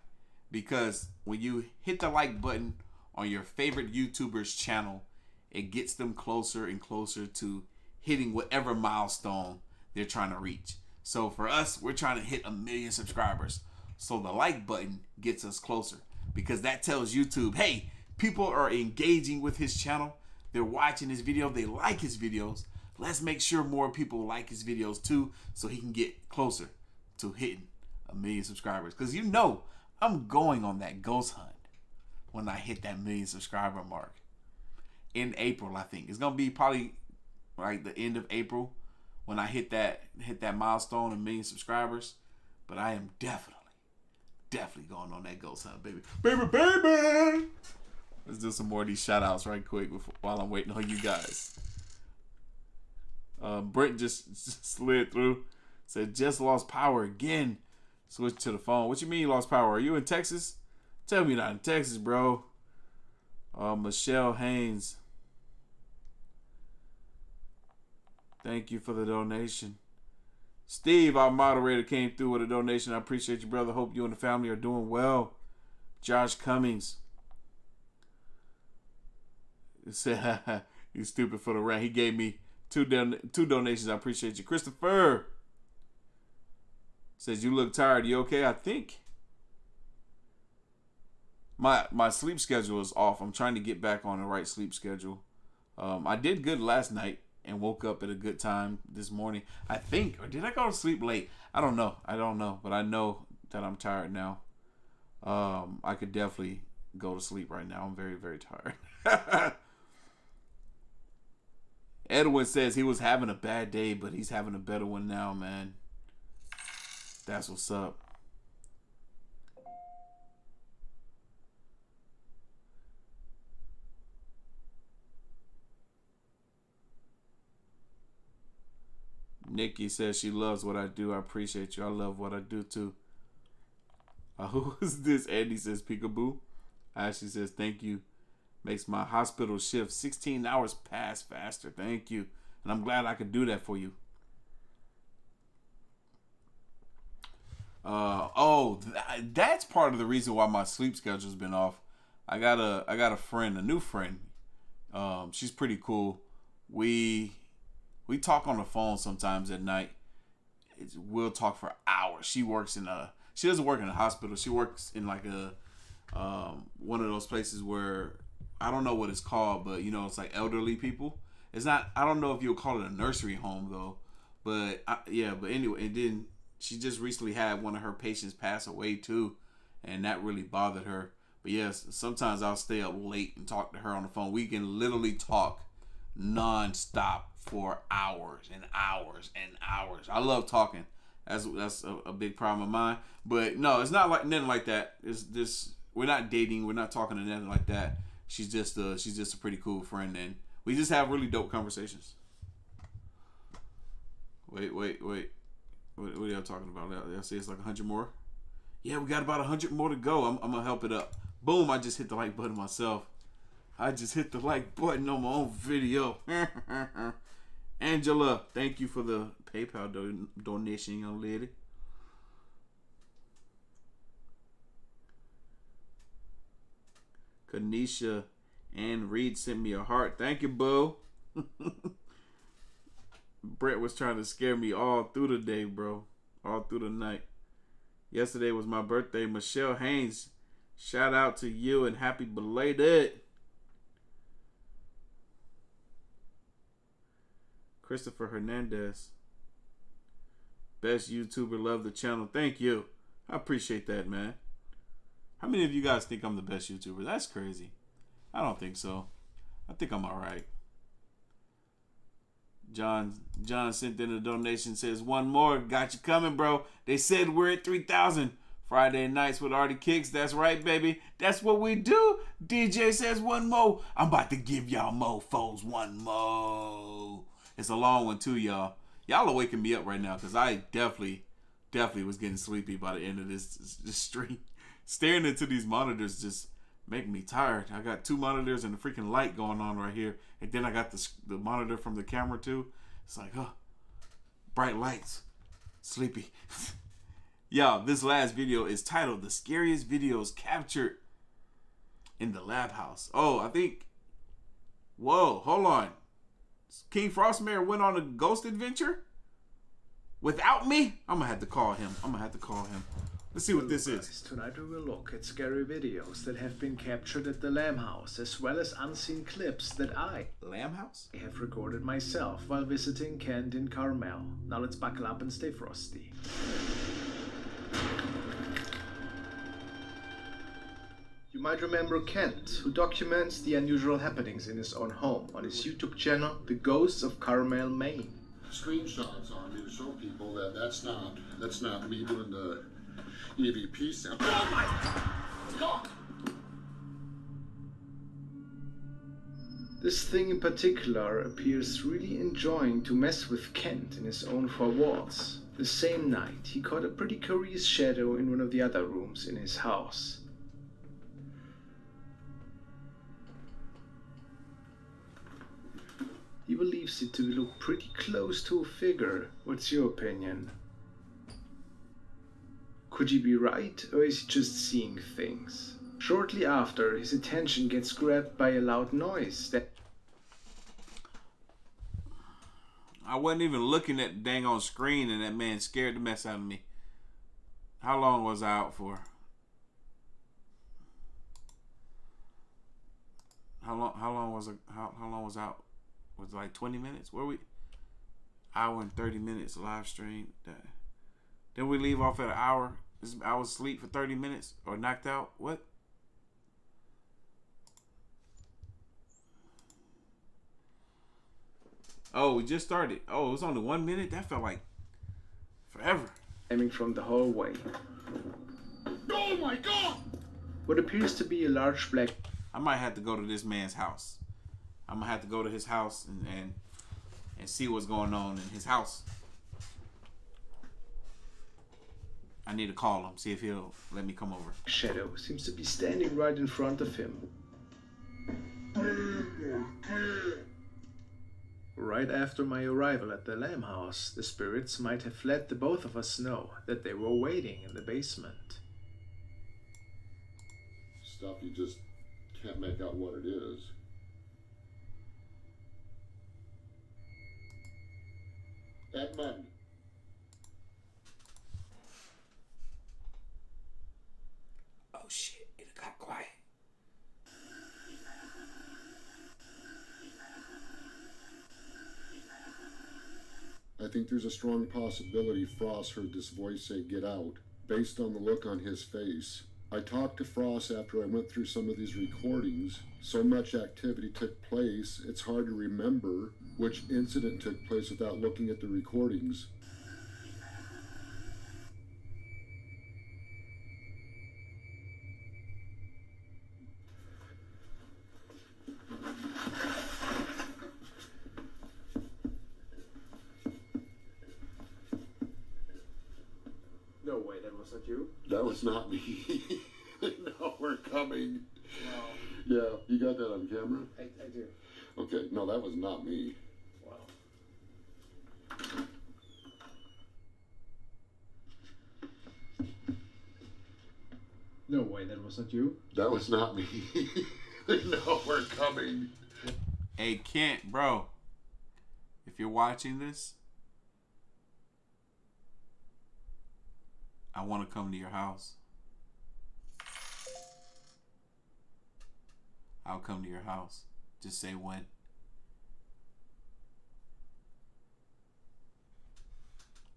Because when you hit the like button on your favorite YouTuber's channel, it gets them closer and closer to hitting whatever milestone they're trying to reach. So for us, we're trying to hit 1 million subscribers. So the like button gets us closer, because that tells YouTube, hey, people are engaging with his channel. They're watching his video. They like his videos. Let's make sure more people like his videos too, so he can get closer to hitting 1 million subscribers. Because you know, I'm going on that ghost hunt when I hit that 1 million subscriber mark in April. I think it's gonna be probably like the end of April when I hit that milestone, 1 million subscribers. But I am definitely going on that ghost hunt, baby. Let's do some more of these shout outs right quick while I'm waiting on you guys. Brent just slid through. Said, just lost power again. Switch to the phone. What you mean you lost power? Are you in Texas? Tell me you're not in Texas, bro. Michelle Haynes. Thank you for the donation. Steve, our moderator, came through with a donation. I appreciate you, brother. Hope you and the family are doing well. Josh Cummings. He said, you stupid for the rant. He gave me two donations. I appreciate you. Christopher says, you look tired. You okay? I think my sleep schedule is off. I'm trying to get back on the right sleep schedule. I did good last night and woke up at a good time this morning, I think. Or did I go to sleep late? I don't know. But I know that I'm tired now. I could definitely go to sleep right now. I'm very, very tired. Edwin says he was having a bad day, but he's having a better one now, man. That's what's up. Nikki says she loves what I do. I appreciate you. I love what I do too. Who is this? Andy says peekaboo. Ashley says thank you. Makes my hospital shift 16 hours pass faster. Thank you. And I'm glad I could do that for you. That's part of the reason why my sleep schedule's been off. I got a friend, a new friend. She's pretty cool. We talk on the phone sometimes at night. We'll talk for hours. She doesn't work in a hospital. She works in like a one of those places where, I don't know what it's called, but it's like elderly people. It's not, I don't know if you'll call it a nursery home though, but anyway, and then she just recently had one of her patients pass away too, and that really bothered her. But yes, sometimes I'll stay up late and talk to her on the phone. We can literally talk non-stop for hours and hours and hours. I love talking. That's a big problem of mine. But no, it's not like nothing like that. It's just, we're not dating. We're not talking to nothing like that. She's just a pretty cool friend, and we just have really dope conversations. Wait. What are y'all talking about? Y'all say it's like 100 more? Yeah, we got about 100 more to go. I'm gonna help it up. Boom! I just hit the like button myself. I just hit the like button on my own video. Angela, thank you for the PayPal donation, young lady. Kanisha and Reed sent me a heart. Thank you, boo. Brett was trying to scare me all through the day, bro. All through the night. Yesterday was my birthday. Michelle Haynes, shout out to you and happy belated. Christopher Hernandez, best YouTuber, love the channel. Thank you. I appreciate that, man. How many of you guys think I'm the best YouTuber? That's crazy. I don't think so. I think I'm alright. John sent in a donation, says one more. Got you coming, bro. They said we're at 3,000. Friday nights with Artofkickz. That's right, baby. That's what we do. DJ says one more. I'm about to give y'all mofos one more. It's a long one too, y'all. Y'all are waking me up right now because I definitely was getting sleepy by the end of this stream. Staring into these monitors just make me tired. I got 2 monitors and a freaking light going on right here, and then I got the monitor from the camera too. It's like, bright lights, sleepy. Y'all, this last video is titled "The Scariest Videos Captured in the Lab House." Oh, I think. Whoa, hold on. King Frostmare went on a ghost adventure without me? I'm gonna have to call him. Let's see what this is.
Tonight we will look at scary videos that have been captured at the Lamb House, as well as unseen clips that I have recorded myself while visiting Kent in Carmel. Now let's buckle up and stay frosty. You might remember Kent, who documents the unusual happenings in his own home on his YouTube channel, The Ghosts of Carmel, Maine.
Screenshots on me to show people that that's not me doing the EVP sample. Oh my God!
This thing in particular appears really enjoying to mess with Kent in his own 4 walls. The same night, he caught a pretty curious shadow in one of the other rooms in his house. He believes it to look pretty close to a figure. What's your opinion? Could he be right, or is he just seeing things? Shortly after, his attention gets grabbed by a loud noise that...
I wasn't even looking at the dang on screen, and that man scared the mess out of me. How long was I out for? How long was it? How long was out? Was it like 20 minutes? Where we? Hour and 30 minutes live stream. Then we leave off at an hour. I was asleep for 30 minutes or knocked out. What? Oh, we just started. Oh, it was only 1 minute? That felt like forever.
Coming from the hallway.
Oh my God!
What appears to be a large black...
I might have to go to this man's house. I'm going to have to go to his house and see what's going on in his house. I need to call him, see if he'll let me come over.
Shadow seems to be standing right in front of him. Right after my arrival at the Lamb House, the spirits might have let the both of us know that they were waiting in the basement.
Stuff you just can't make out what it is. Edmund.
Oh shit, it got quiet.
I think there's a strong possibility Frost heard this voice say get out, based on the look on his face. I talked to Frost after I went through some of these recordings. So much activity took place, it's hard to remember which incident took place without looking at the recordings.
No way, that was not you?
That was not me. No, we're coming.
Wow.
Yeah, you got that on camera?
I do.
Okay, no, that was not me.
Wow. No way, that was not you?
That was not me. No, we're coming.
Hey, Kent, bro. If you're watching this, I want to come to your house. I'll come to your house. Just say when.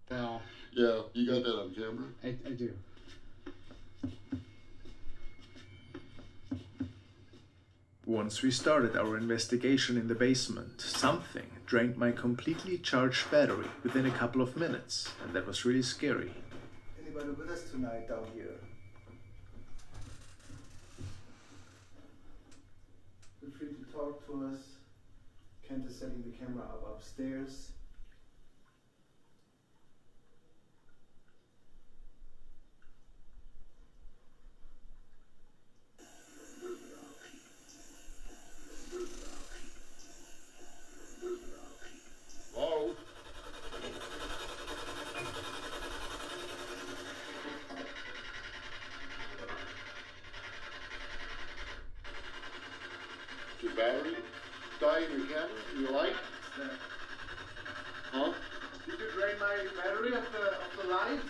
Wow.
Yeah, you got that on camera?
I do. Once we started our investigation in the basement, something drained my completely charged battery within a couple of minutes, and that was really scary.
Anybody with us tonight down here? Feel free to talk to us. Kent is setting the camera up upstairs.
Oh. Your battery die in your camera? Your light? Huh?
Did you drain my battery of the light?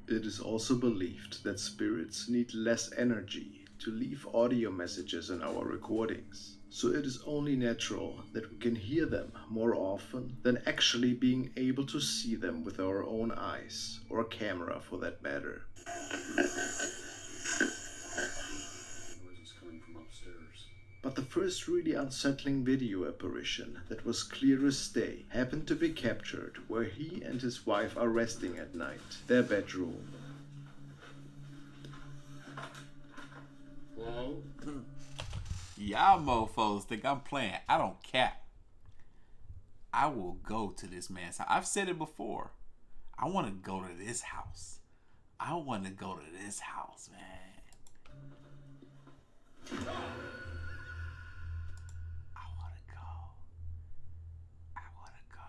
It is also believed that spirits need less energy to leave audio messages in our recordings, so it is only natural that we can hear them more often than actually being able to see them with our own eyes, or a camera for that matter.
Noises coming from upstairs.
But the first really unsettling video apparition that was clear as day happened to be captured where he and his wife are resting at night, their bedroom.
Hello?
Y'all mofos think I'm playing. I don't cap. I will go to this man's house. I've said it before. I want to go to this house. I want to go to this house, man. I want to go. I want to go.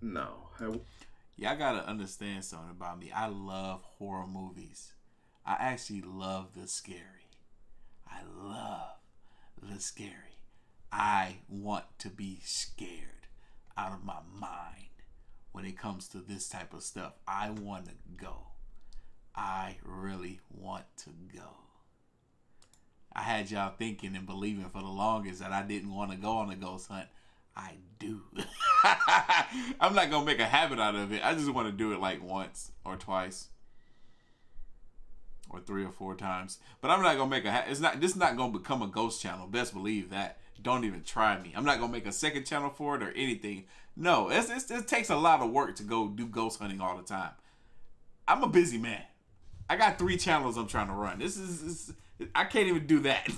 No,
Y'all gotta understand something about me. I love horror movies. I actually love the scary. I love the scary. I want to be scared out of my mind when it comes to this type of stuff. I want to go. I really want to go. I had y'all thinking and believing for the longest that I didn't want to go on a ghost hunt. I do. I'm not going to make a habit out of it. I just want to do it like once or twice or 3 or 4 times. But I'm not going to make this is not going to become a ghost channel. Best believe that. Don't even try me. I'm not going to make a second channel for it or anything. No, it takes a lot of work to go do ghost hunting all the time. I'm a busy man. I got 3 channels I'm trying to run. I can't even do that.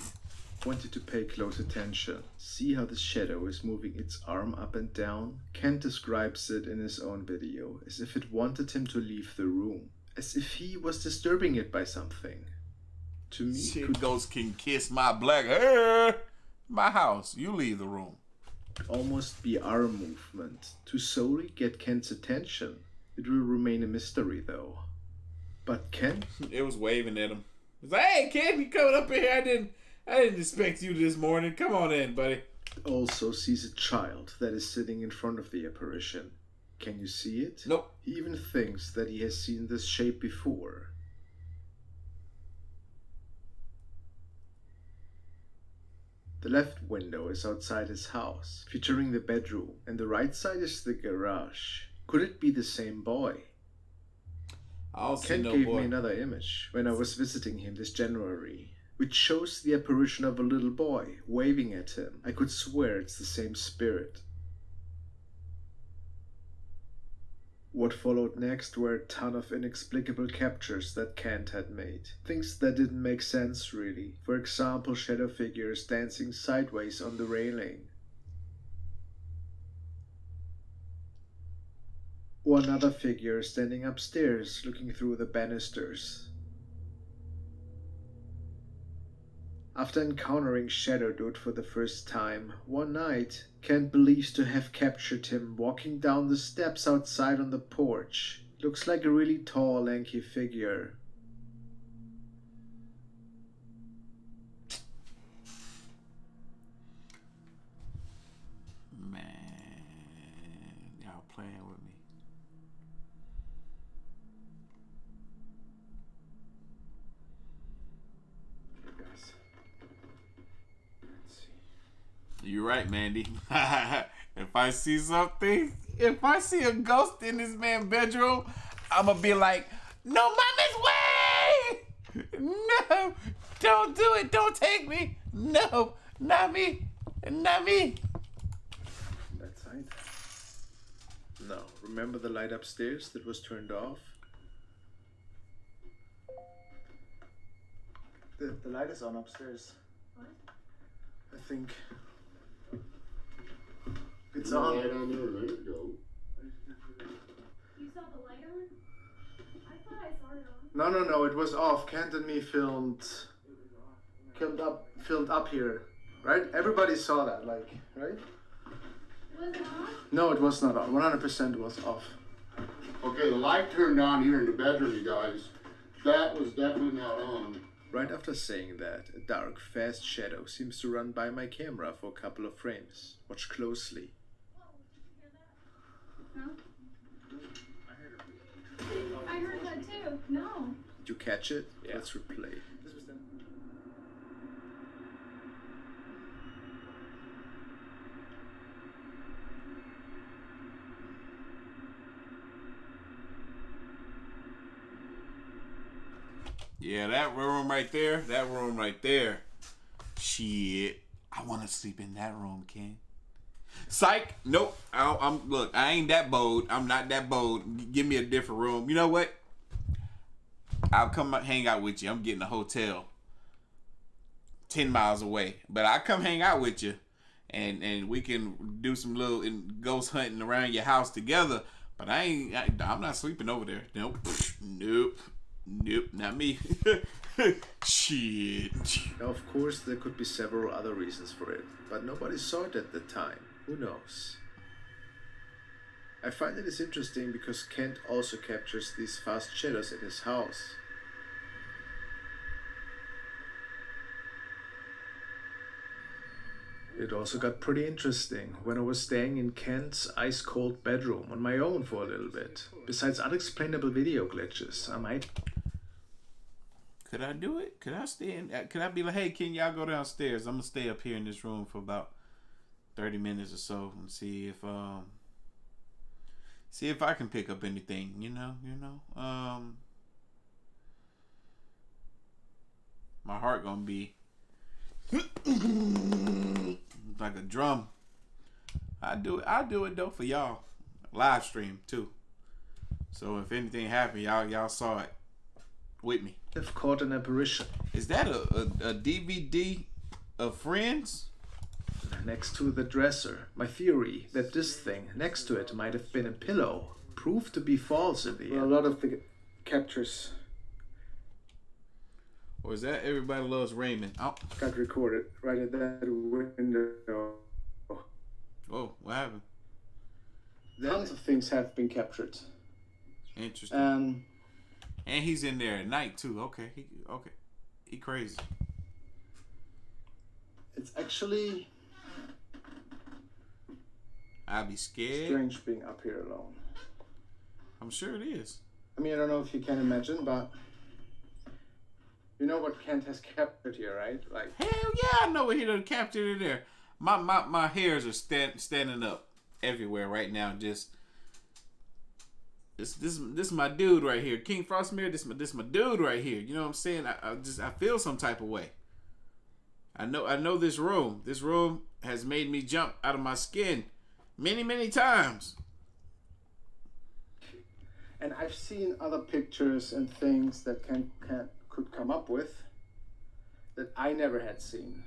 Wanted to pay close attention. See how the shadow is moving its arm up and down? Kent describes it in his own video as if it wanted him to leave the room. As if he was disturbing it by something. To me,
ghosts can kiss my black hair. My house. You leave the room.
Almost be arm movement. To solely get Kent's attention. It will remain a mystery though. But Kent?
It was waving at him. It's like, hey Kent, you coming up in here? I didn't expect you this morning. Come on in, buddy.
Also sees a child that is sitting in front of the apparition. Can you see it?
Nope.
He even thinks that he has seen this shape before. The left window is outside his house, featuring the bedroom, and the right side is the garage. Could it be the same boy? Ken gave me another image when I was visiting him this January, which shows the apparition of a little boy waving at him. I could swear it's the same spirit. What followed next were a ton of inexplicable captures that Kent had made. Things that didn't make sense really. For example, shadow figures dancing sideways on the railing. One other figure standing upstairs looking through the banisters. After encountering Shadow Dude for the first time, one night, Kent believes to have captured him walking down the steps outside on the porch. Looks like a really tall, lanky figure.
Man, y'all playing with me. You're right, Mandy. If I see something, if I see a ghost in this man's bedroom, I'm gonna be like, no, mommy's way! No, don't do it. Don't take me. No, not me. Not me.
That side? No. Remember the light upstairs that was turned off? The light is on upstairs. What? I think... It's on.
Light on there a minute ago.
You saw the light on? I thought I saw it on.
No, it was off. Kent and me filmed up here, right? Everybody saw that, like, right?
Was it on?
No, it was not on. 100% was off.
Okay, the light turned on here in the bedroom, you guys. That was definitely not on.
Right after saying that, a dark, fast shadow seems to run by my camera for a couple of frames. Watch closely.
No? I heard that too. No.
Did you catch it? Yeah. Let's replay.
Yeah, that room right there. Shit. I want to sleep in that room, Ken. Psych. Nope. Look, I ain't that bold. I'm not that bold. Give me a different room. You know what? I'll come hang out with you. I'm getting a hotel 10 miles away. But I'll come hang out with you. And we can do some little ghost hunting around your house together. But I'm not sleeping over there. Nope. Nope, not me. Shit.
Now, of course, there could be several other reasons for it, but nobody saw it at the time. Who knows? I find it is interesting because Kent also captures these fast shadows in his house. It also got pretty interesting when I was staying in Kent's ice-cold bedroom on my own for a little bit. Besides unexplainable video glitches, I might...
Could I do it? Could I stay in? Could I be like, hey, can y'all go downstairs? I'm gonna stay up here in this room for about 30 minutes or so and see if I can pick up anything. My heart gonna be like a drum. I'll do it though for y'all. Live stream too. So if anything happened, y'all saw it with me.
I've caught an apparition.
Is that a DVD of Friends?
Next to the dresser. My theory that this thing next to it might have been a pillow proved to be false in the end.
Well, a lot of the captures.
Or is that Everybody Loves Raymond? Oh.
Got recorded right at that window.
Oh, what happened?
Tons of things have been captured.
Interesting. And he's in there at night too. Okay, he crazy.
It's actually...
I'd be scared.
Strange being up here alone.
I'm sure it is.
I mean, I don't know if you can imagine, but you know what Kent has captured here, right? Like,
hell yeah, I know what he done captured in there. My hairs are standing up everywhere right now. Just this my dude right here, King Frostmere. This my dude right here. You know what I'm saying? I feel some type of way. I know this room. This room has made me jump out of my skin many times.
And I've seen other pictures and things that could come up with that I never had seen.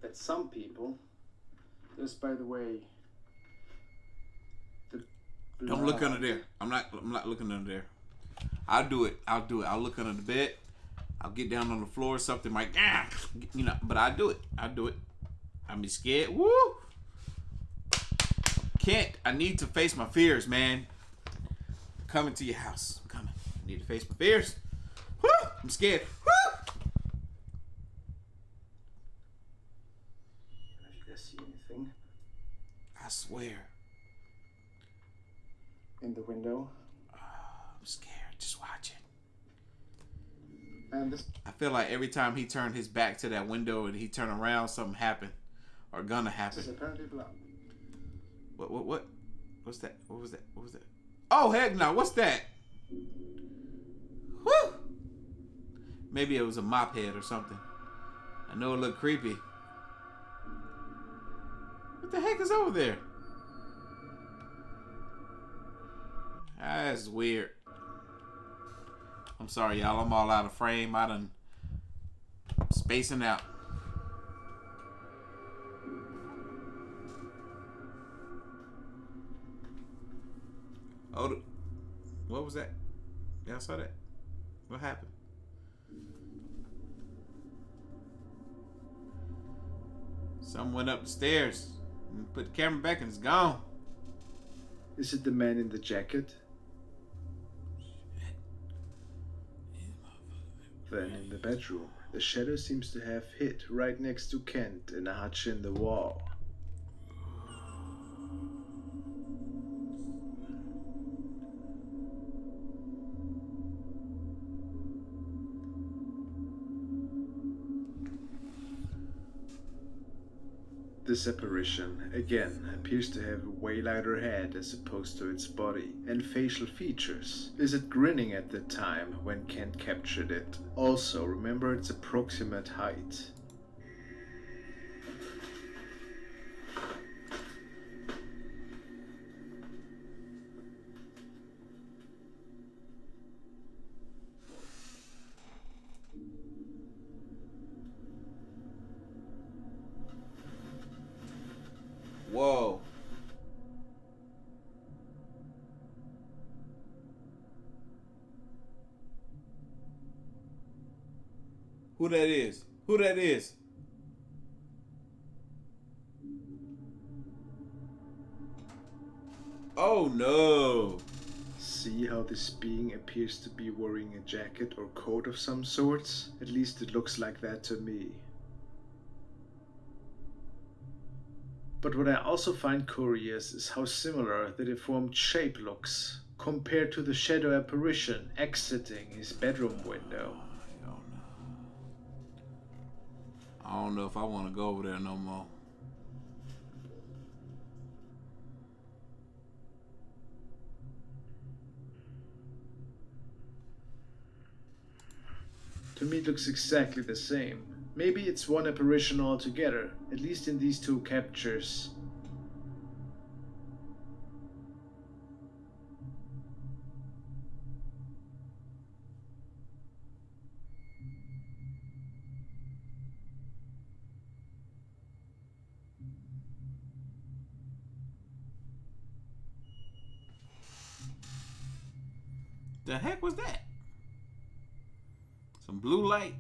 That some people, this by the way,
don't look under there. I'm not looking under there. I'll do it. I'll look under the bed. I'll get down on the floor or something like, but I do it. I'm be scared. Woo! Can't. I need to face my fears, man. I'm coming to your house. I'm coming. I need to face my fears. Woo! I'm scared. Woo!
Have you guys seen anything?
I swear.
In the window?
I'm scared. Just watch it.
And this...
I feel like every time he turned his back to that window and he turned around, something happened or gonna happen.
This is apparently blood.
What? What's that? What was that? Oh heck no! What's that? Woo! Maybe it was a mop head or something. I know it looked creepy. What the heck is over there? That's weird. I'm sorry, y'all. I'm all out of frame. I'm spacing out. Oh, what was that? Y'all saw that? What happened? Someone went up the stairs and put the camera back and it's gone.
Is it the man in the jacket? Then in the bedroom, the shadow seems to have hit right next to Kent in a hutch in the wall. This apparition, again, appears to have a way lighter head as opposed to its body, and facial features. Is it grinning at the time when Kent captured it? Also, remember its approximate height.
Whoa. Who that is? Who that is? Oh no!
See how this being appears to be wearing a jacket or coat of some sorts? At least it looks like that to me. But what I also find curious is how similar the deformed shape looks compared to the shadow apparition exiting his bedroom window.
I don't know if I want to go over there no more.
To me it looks exactly the same. Maybe it's one apparition altogether, at least in these two captures.
The heck was that? Some blue light.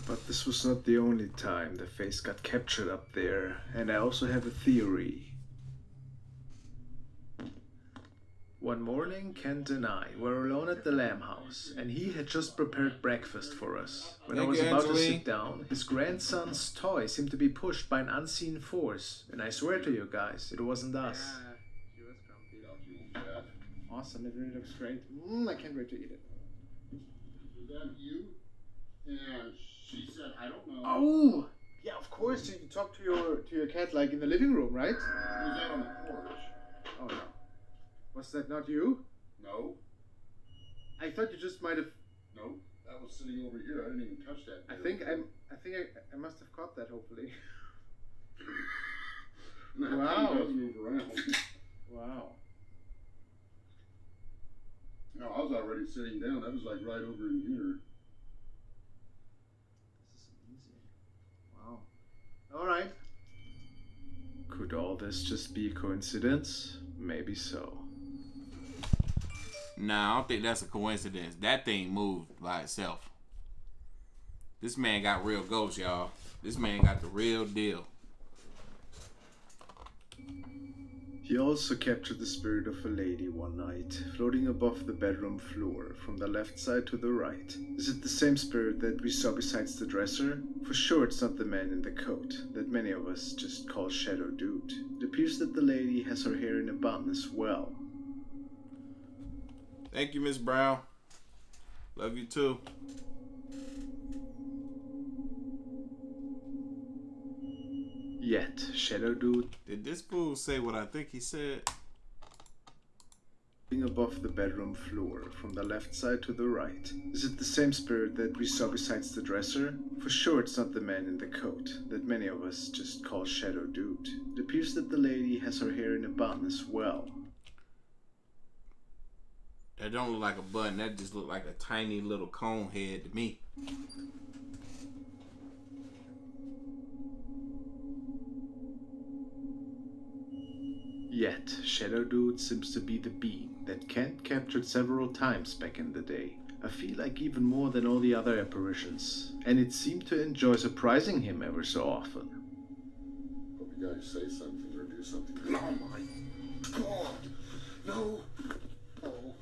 But this was not the only time the face got captured up there, and I also have a theory. One morning, Kent and I were alone at the Lamb House, and he had just prepared breakfast for us. When I was about to sit down, his grandson's toy seemed to be pushed by an unseen force, and I swear to you guys, it wasn't us.
She was grumpy. Awesome, it really looks great. I can't wait to eat it.
Is that you? Yeah, she said, I don't know.
Oh! Yeah, of course, you talk to your cat like in the living room, right?
He was out on the porch.
Oh no. Was that not you?
No.
I thought you just might have...
No, that was sitting over here. I didn't even touch that.
I think I must have caught that, hopefully.
No,
wow.
It does move around.
Wow.
No, I was already sitting down. That was like right over in here.
This is amazing. Wow. All right.
Could all this just be a coincidence? Maybe so.
Nah, I don't think that's a coincidence. That thing moved by itself. This man got real ghosts, y'all. This man got the real deal.
He also captured the spirit of a lady one night, floating above the bedroom floor, from the left side to the right. Is it the same spirit that we saw besides the dresser? For sure it's not the man in the coat, that many of us just call Shadow Dude. It appears that the lady has her hair in a bun as well.
Thank you, Miss Brown. Love you too.
Yet, Shadow Dude...
Did this fool say what I think he said?
Above the bedroom floor, from the left side to the right. Is it the same spirit that we saw besides the dresser? For sure it's not the man in the coat, that many of us just call Shadow Dude. It appears that the lady has her hair in a bun as well.
That don't look like a bun, that just looked like a tiny little cone head to me.
Yet, Shadow Dude seems to be the being that Kent captured several times back in the day. I feel like even more than all the other apparitions, and it seemed to enjoy surprising him ever so often.
Hope you guys say something or do something. Oh my God! No! Oh.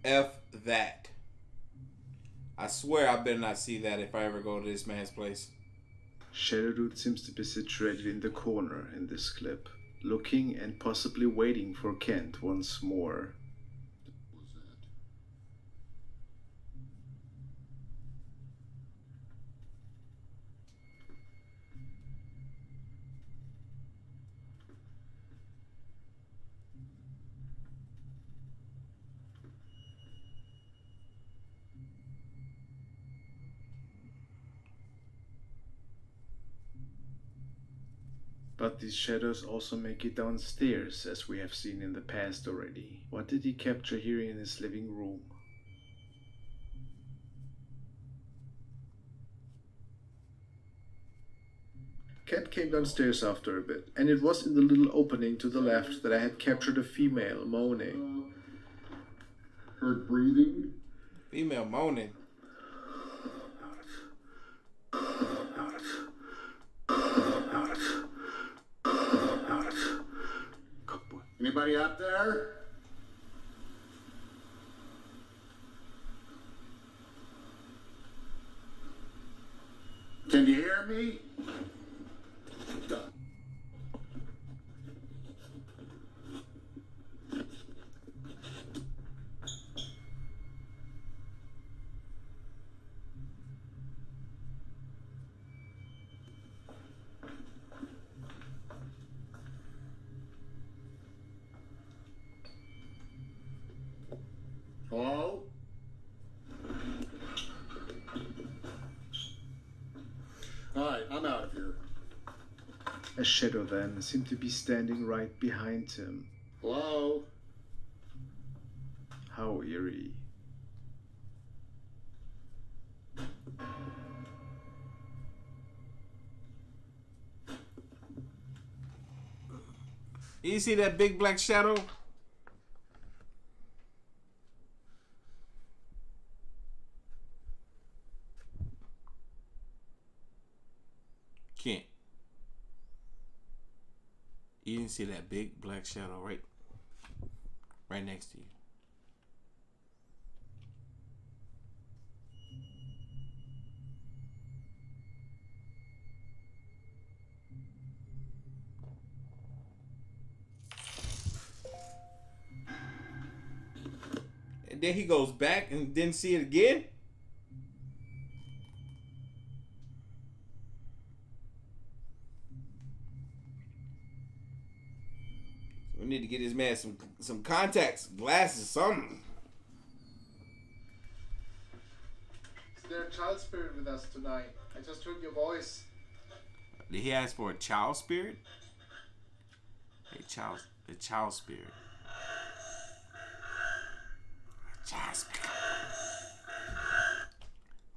F that. I swear I better not see that if I ever go to this man's place.
Shadow Dude seems to be situated in the corner in this clip, looking and possibly waiting for Kent once more.
What was that?
But these shadows also make it downstairs, as we have seen in the past already. What did he capture here in his living room? Cat came downstairs after a bit, and it was in the little opening to the left that I had captured a female moaning.
Heard breathing?
Female moaning?
Anybody up there? Can you hear me? Hello? Alright, I'm out of here.
A shadow then seemed to be standing right behind him.
Hello?
How eerie.
You see that big black shadow? Can't. You didn't see that big black shadow right next to you. And then he goes back and didn't see it again. We need to get this man some contacts, glasses, something.
Is there a child spirit with us tonight? I just heard your voice.
Did he ask for a child spirit? A child spirit. A child spirit.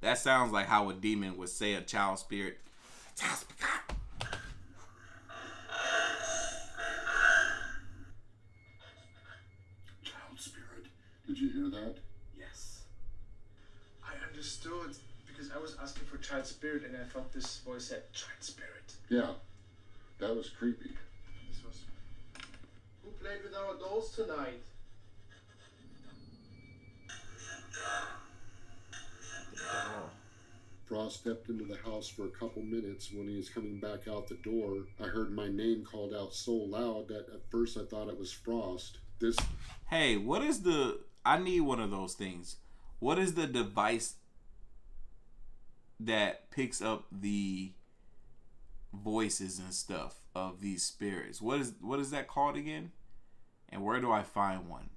That sounds like how a demon would say a child spirit. Child spirit.
Did you hear that?
Yes. I understood because I was asking for child spirit and I thought this voice said child spirit.
Yeah. That was creepy.
This was... Who played with our dolls tonight?
Frost stepped into the house for a couple minutes. When he was coming back out the door, I heard my name called out so loud that at first I thought it was Frost.
Hey, what is the... I need one of those things. What is the device that picks up the voices and stuff of these spirits? What is that called again? And where do I find one?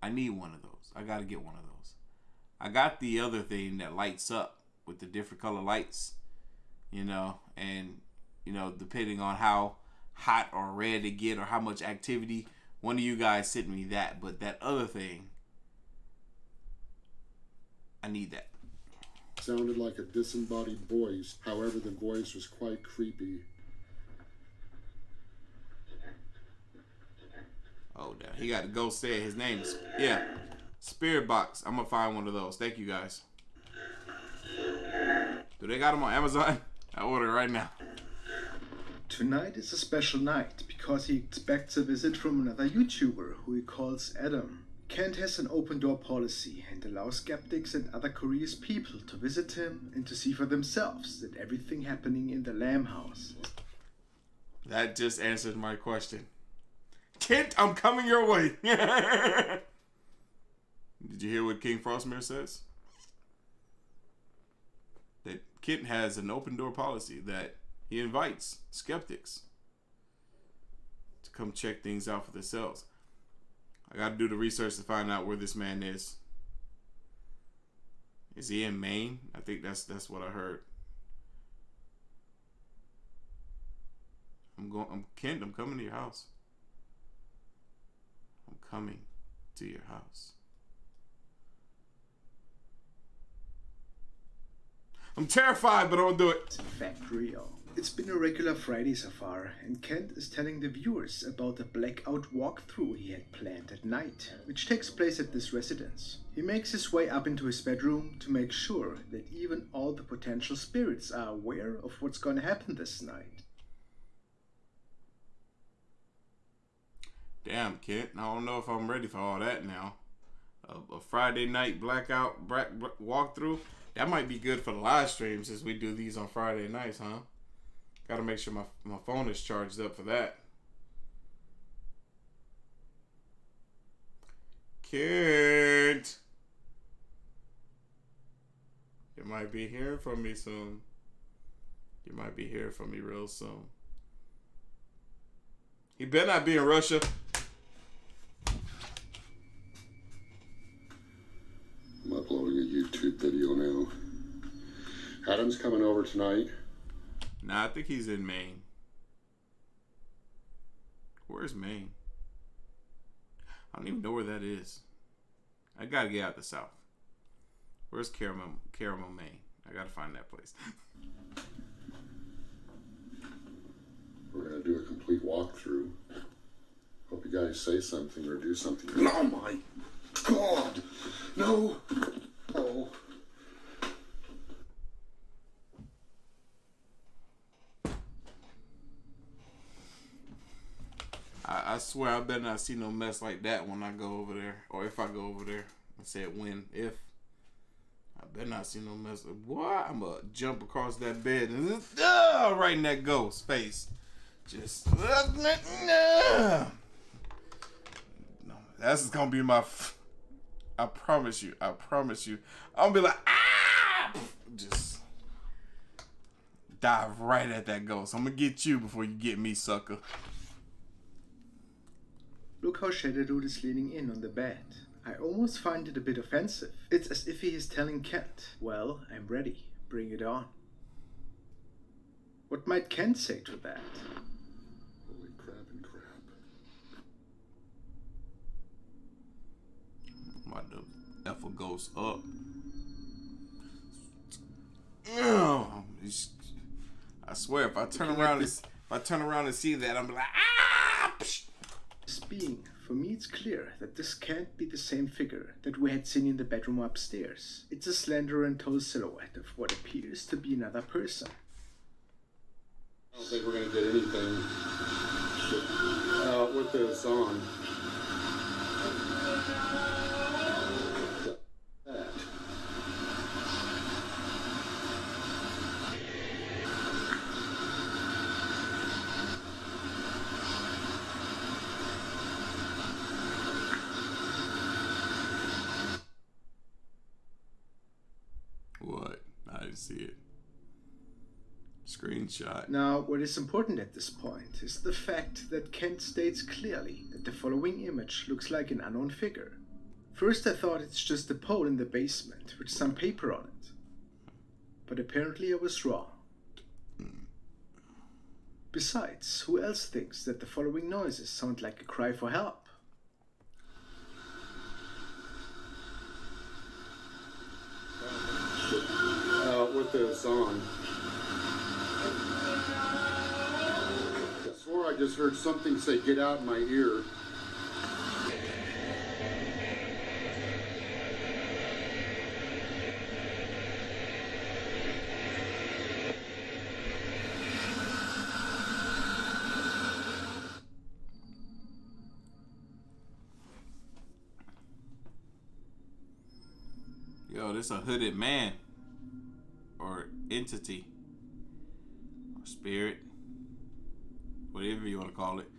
I need one of those. I gotta get one of those. I got the other thing that lights up with the different color lights, you know, and you know, depending on how hot or red it get or how much activity, one of you guys sent me that. But that other thing, I need that.
Sounded like a disembodied voice. However, the voice was quite creepy.
Oh, damn. He got to go say his name. Yeah. Spirit box. I'm going to find one of those. Thank you, guys. Do they got them on Amazon? I order it right now.
Tonight is a special night because he expects a visit from another YouTuber who he calls Adam. Kent has an open door policy and allows skeptics and other curious people to visit him and to see for themselves that everything happening in the Lamb House.
That just answered my question. Kent, I'm coming your way. Did you hear what King Frostmere says? That Kent has an open door policy that he invites skeptics to come check things out for themselves. I got to do the research to find out where this man is. Is he in Maine? I think that's what I heard. Kent, I'm coming to your house. I'm coming to your house. I'm terrified, but I'll do it.
It's in fact real. It's been a regular Friday so far, and Kent is telling the viewers about the blackout walkthrough he had planned at night, which takes place at this residence. He makes his way up into his bedroom to make sure that even all the potential spirits are aware of what's going to happen this night.
Damn, Kent. I don't know if I'm ready for all that now. A Friday night blackout walkthrough. That might be good for the live stream since we do these on Friday nights, huh? Gotta make sure my phone is charged up for that. Kent. You might be hearing from me soon. You might be hearing from me real soon. He better not be in Russia.
I'm uploading a YouTube video now. Adam's coming over tonight.
Nah, I think he's in Maine. Where's Maine? I don't even know where that is. I gotta get out the south. Where's Caramel, Maine? I gotta find that place.
We're gonna do a complete walkthrough. Hope you guys say something or do something. Oh my God! No! Oh.
I swear I better not see no mess like that when I go over there. Or if I go over there. I said when, if. I better not see no mess. Boy, I'm going to jump across that bed and right in that ghost face. Just. No, that's going to be my. I promise you. I'm going to be like, ah! Just dive right at that ghost. I'm going to get you before you get me, sucker.
Look how Shadowdude is leaning in on the bed. I almost find it a bit offensive. It's as if he is telling Kent, well, I'm ready, bring it on. What might Kent say to that?
Holy crap and crap.
I'm about to F a ghost up. I swear, if I turn around and see that, I'm like, ah! Psh.
Being, for me it's clear that this can't be the same figure that we had seen in the bedroom upstairs. It's a slender and tall silhouette of what appears to be another person.
I don't think we're going to get anything with this on.
What? I didn't see it. Screenshot.
Now, what is important at this point is the fact that Kent states clearly that the following image looks like an unknown figure. First I thought it's just a pole in the basement with some paper on it. But apparently I was wrong. Besides, who else thinks that the following noises sound like a cry for help?
With this on. I swore I just heard something say, get out in my ear.
Yo, this a hooded man. Or entity. Or spirit. Whatever you want to call it.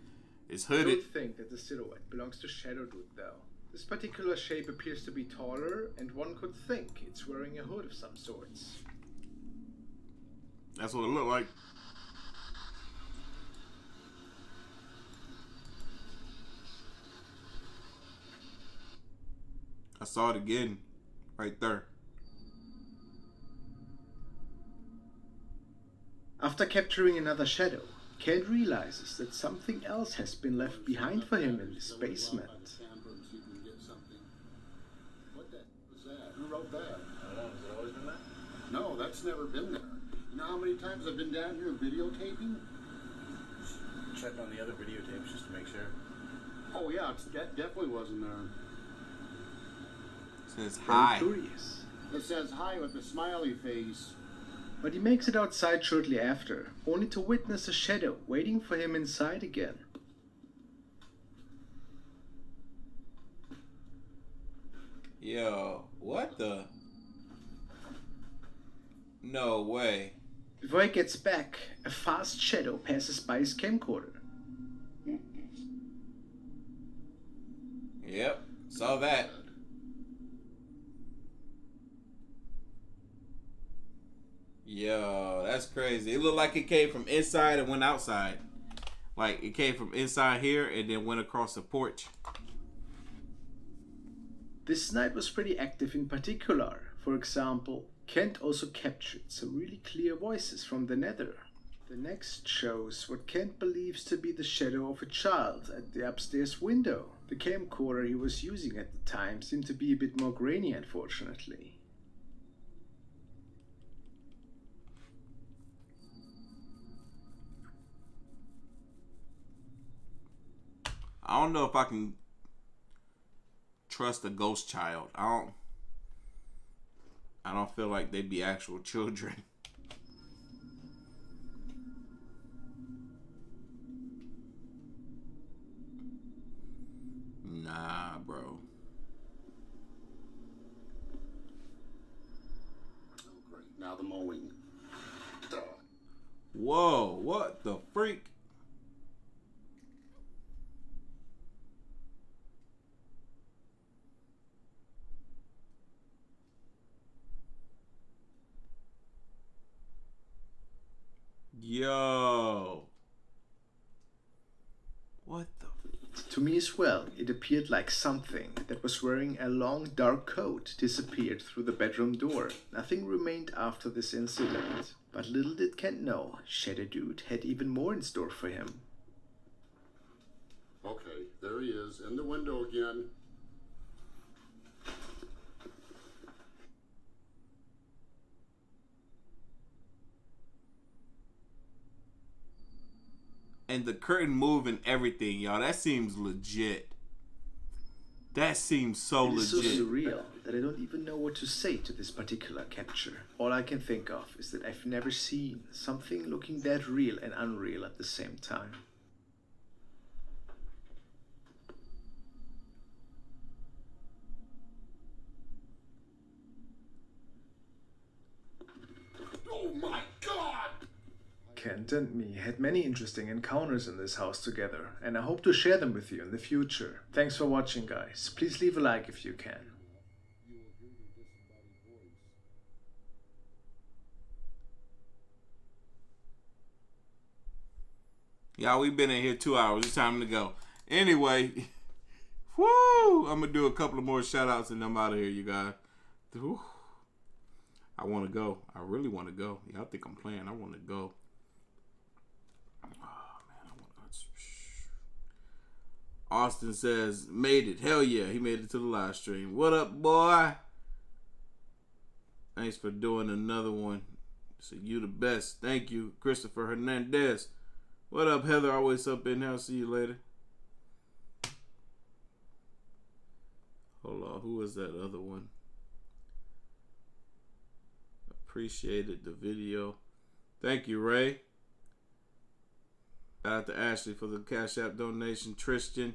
It's hooded.
I don't think that the silhouette belongs to Shadowdude though. This particular shape appears to be taller, and one could think it's wearing a hood of some sorts.
That's what it looked like. I saw it again. Right there.
After capturing another shadow, Kent realizes that something else has been left behind for him in this basement.
What the was that? Who wrote that? I don't know. Has it always been that? No, that's never been there. You know how many times I've been down here videotaping?
Check on the other videotapes just to make sure.
Oh yeah, that definitely wasn't there.
It says hi.
Curious.
It says hi with a smiley face.
But he makes it outside shortly after, only to witness a shadow waiting for him inside again.
Yo, what the? No way.
Before he gets back, a fast shadow passes by his camcorder.
Yep, saw that. Yo, that's crazy. It looked like it came from inside and went outside. Like it came from inside here and then went across the porch.
This night was pretty active in particular. For example, Kent also captured some really clear voices from the nether. The next shows what Kent believes to be the shadow of a child at the upstairs window. The camcorder he was using at the time seemed to be a bit more grainy, unfortunately.
I don't know if I can trust a ghost child. I don't feel like they'd be actual children. Nah, bro.
Oh, great. Now the mowing. Duh.
Whoa, what the freak? Yo. What the?
To me as well, it appeared like something that was wearing a long dark coat disappeared through the bedroom door. Nothing remained after this incident. But little did Kent know, Shadow Dude had even more in store for him.
Okay, there he is, in the window again.
And the curtain moving, everything, y'all. That seems legit. That seems so legit.
It's so surreal that I don't even know what to say to this particular capture. All I can think of is that I've never seen something looking that real and unreal at the same time.
Oh my God!
Kent and me had many interesting encounters in this house together, and I hope to share them with you in the future. Thanks for watching, guys. Please leave a like if you can.
Y'all, we've been in here 2 hours. It's time to go. Anyway, whoo! I'm going to do a couple of more shout outs and I'm out of here, you guys. Whew. I want to go. I really want to go. Y'all think I'm playing. I want to go. Oh, man. I want to. Austin says, made it. Hell yeah. He made it to the live stream. What up, boy? Thanks for doing another one. So you the best. Thank you, Christopher Hernandez. What up, Heather? Always up in here. I'll see you later. Hold on. Who was that other one? Appreciated the video. Thank you, Ray. Shout out to Ashley for the Cash App donation. Tristan.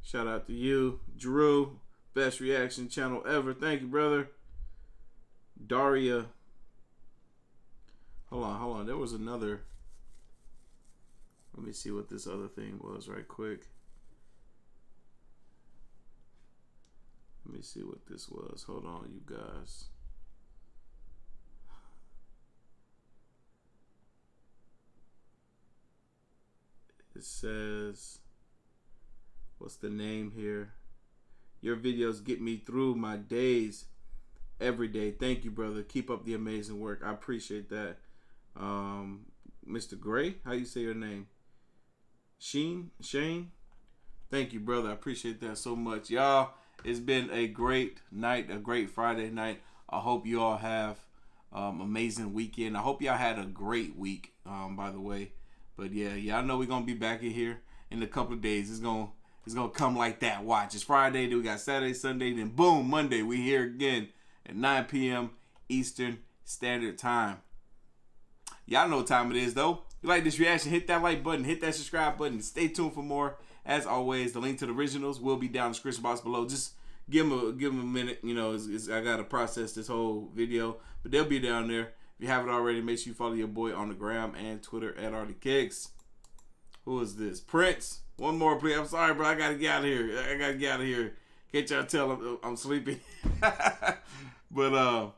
Shout out to you. Drew. Best reaction channel ever. Thank you, brother. Daria. Hold on. There was another. Let me see what this other thing was right quick. Let me see what this was. Hold on, you guys. It says, what's the name here? Your videos get me through my days every day. Thank you, brother. Keep up the amazing work. I appreciate that. Mr. Gray, how you say your name? Shane? Thank you, brother. I appreciate that so much. Y'all, it's been a great night, a great Friday night. I hope you all have amazing weekend. I hope y'all had a great week, by the way. But yeah, y'all know we're going to be back in here in a couple of days. It's gonna come like that. Watch. It's Friday, then we got Saturday, Sunday, then boom, Monday. We here again at 9 p.m. Eastern Standard Time. Y'all know what time it is, though. If you like this reaction, hit that like button, hit that subscribe button. Stay tuned for more. As always, the link to the originals will be down in the description box below. Just give them a minute. You know, I gotta process this whole video, but they'll be down there. If you haven't already, make sure you follow your boy on the gram and Twitter at Artofkickz. Who is this? Prince. One more, please. I'm sorry, bro. I gotta get out of here. Can't y'all tell I'm sleepy? But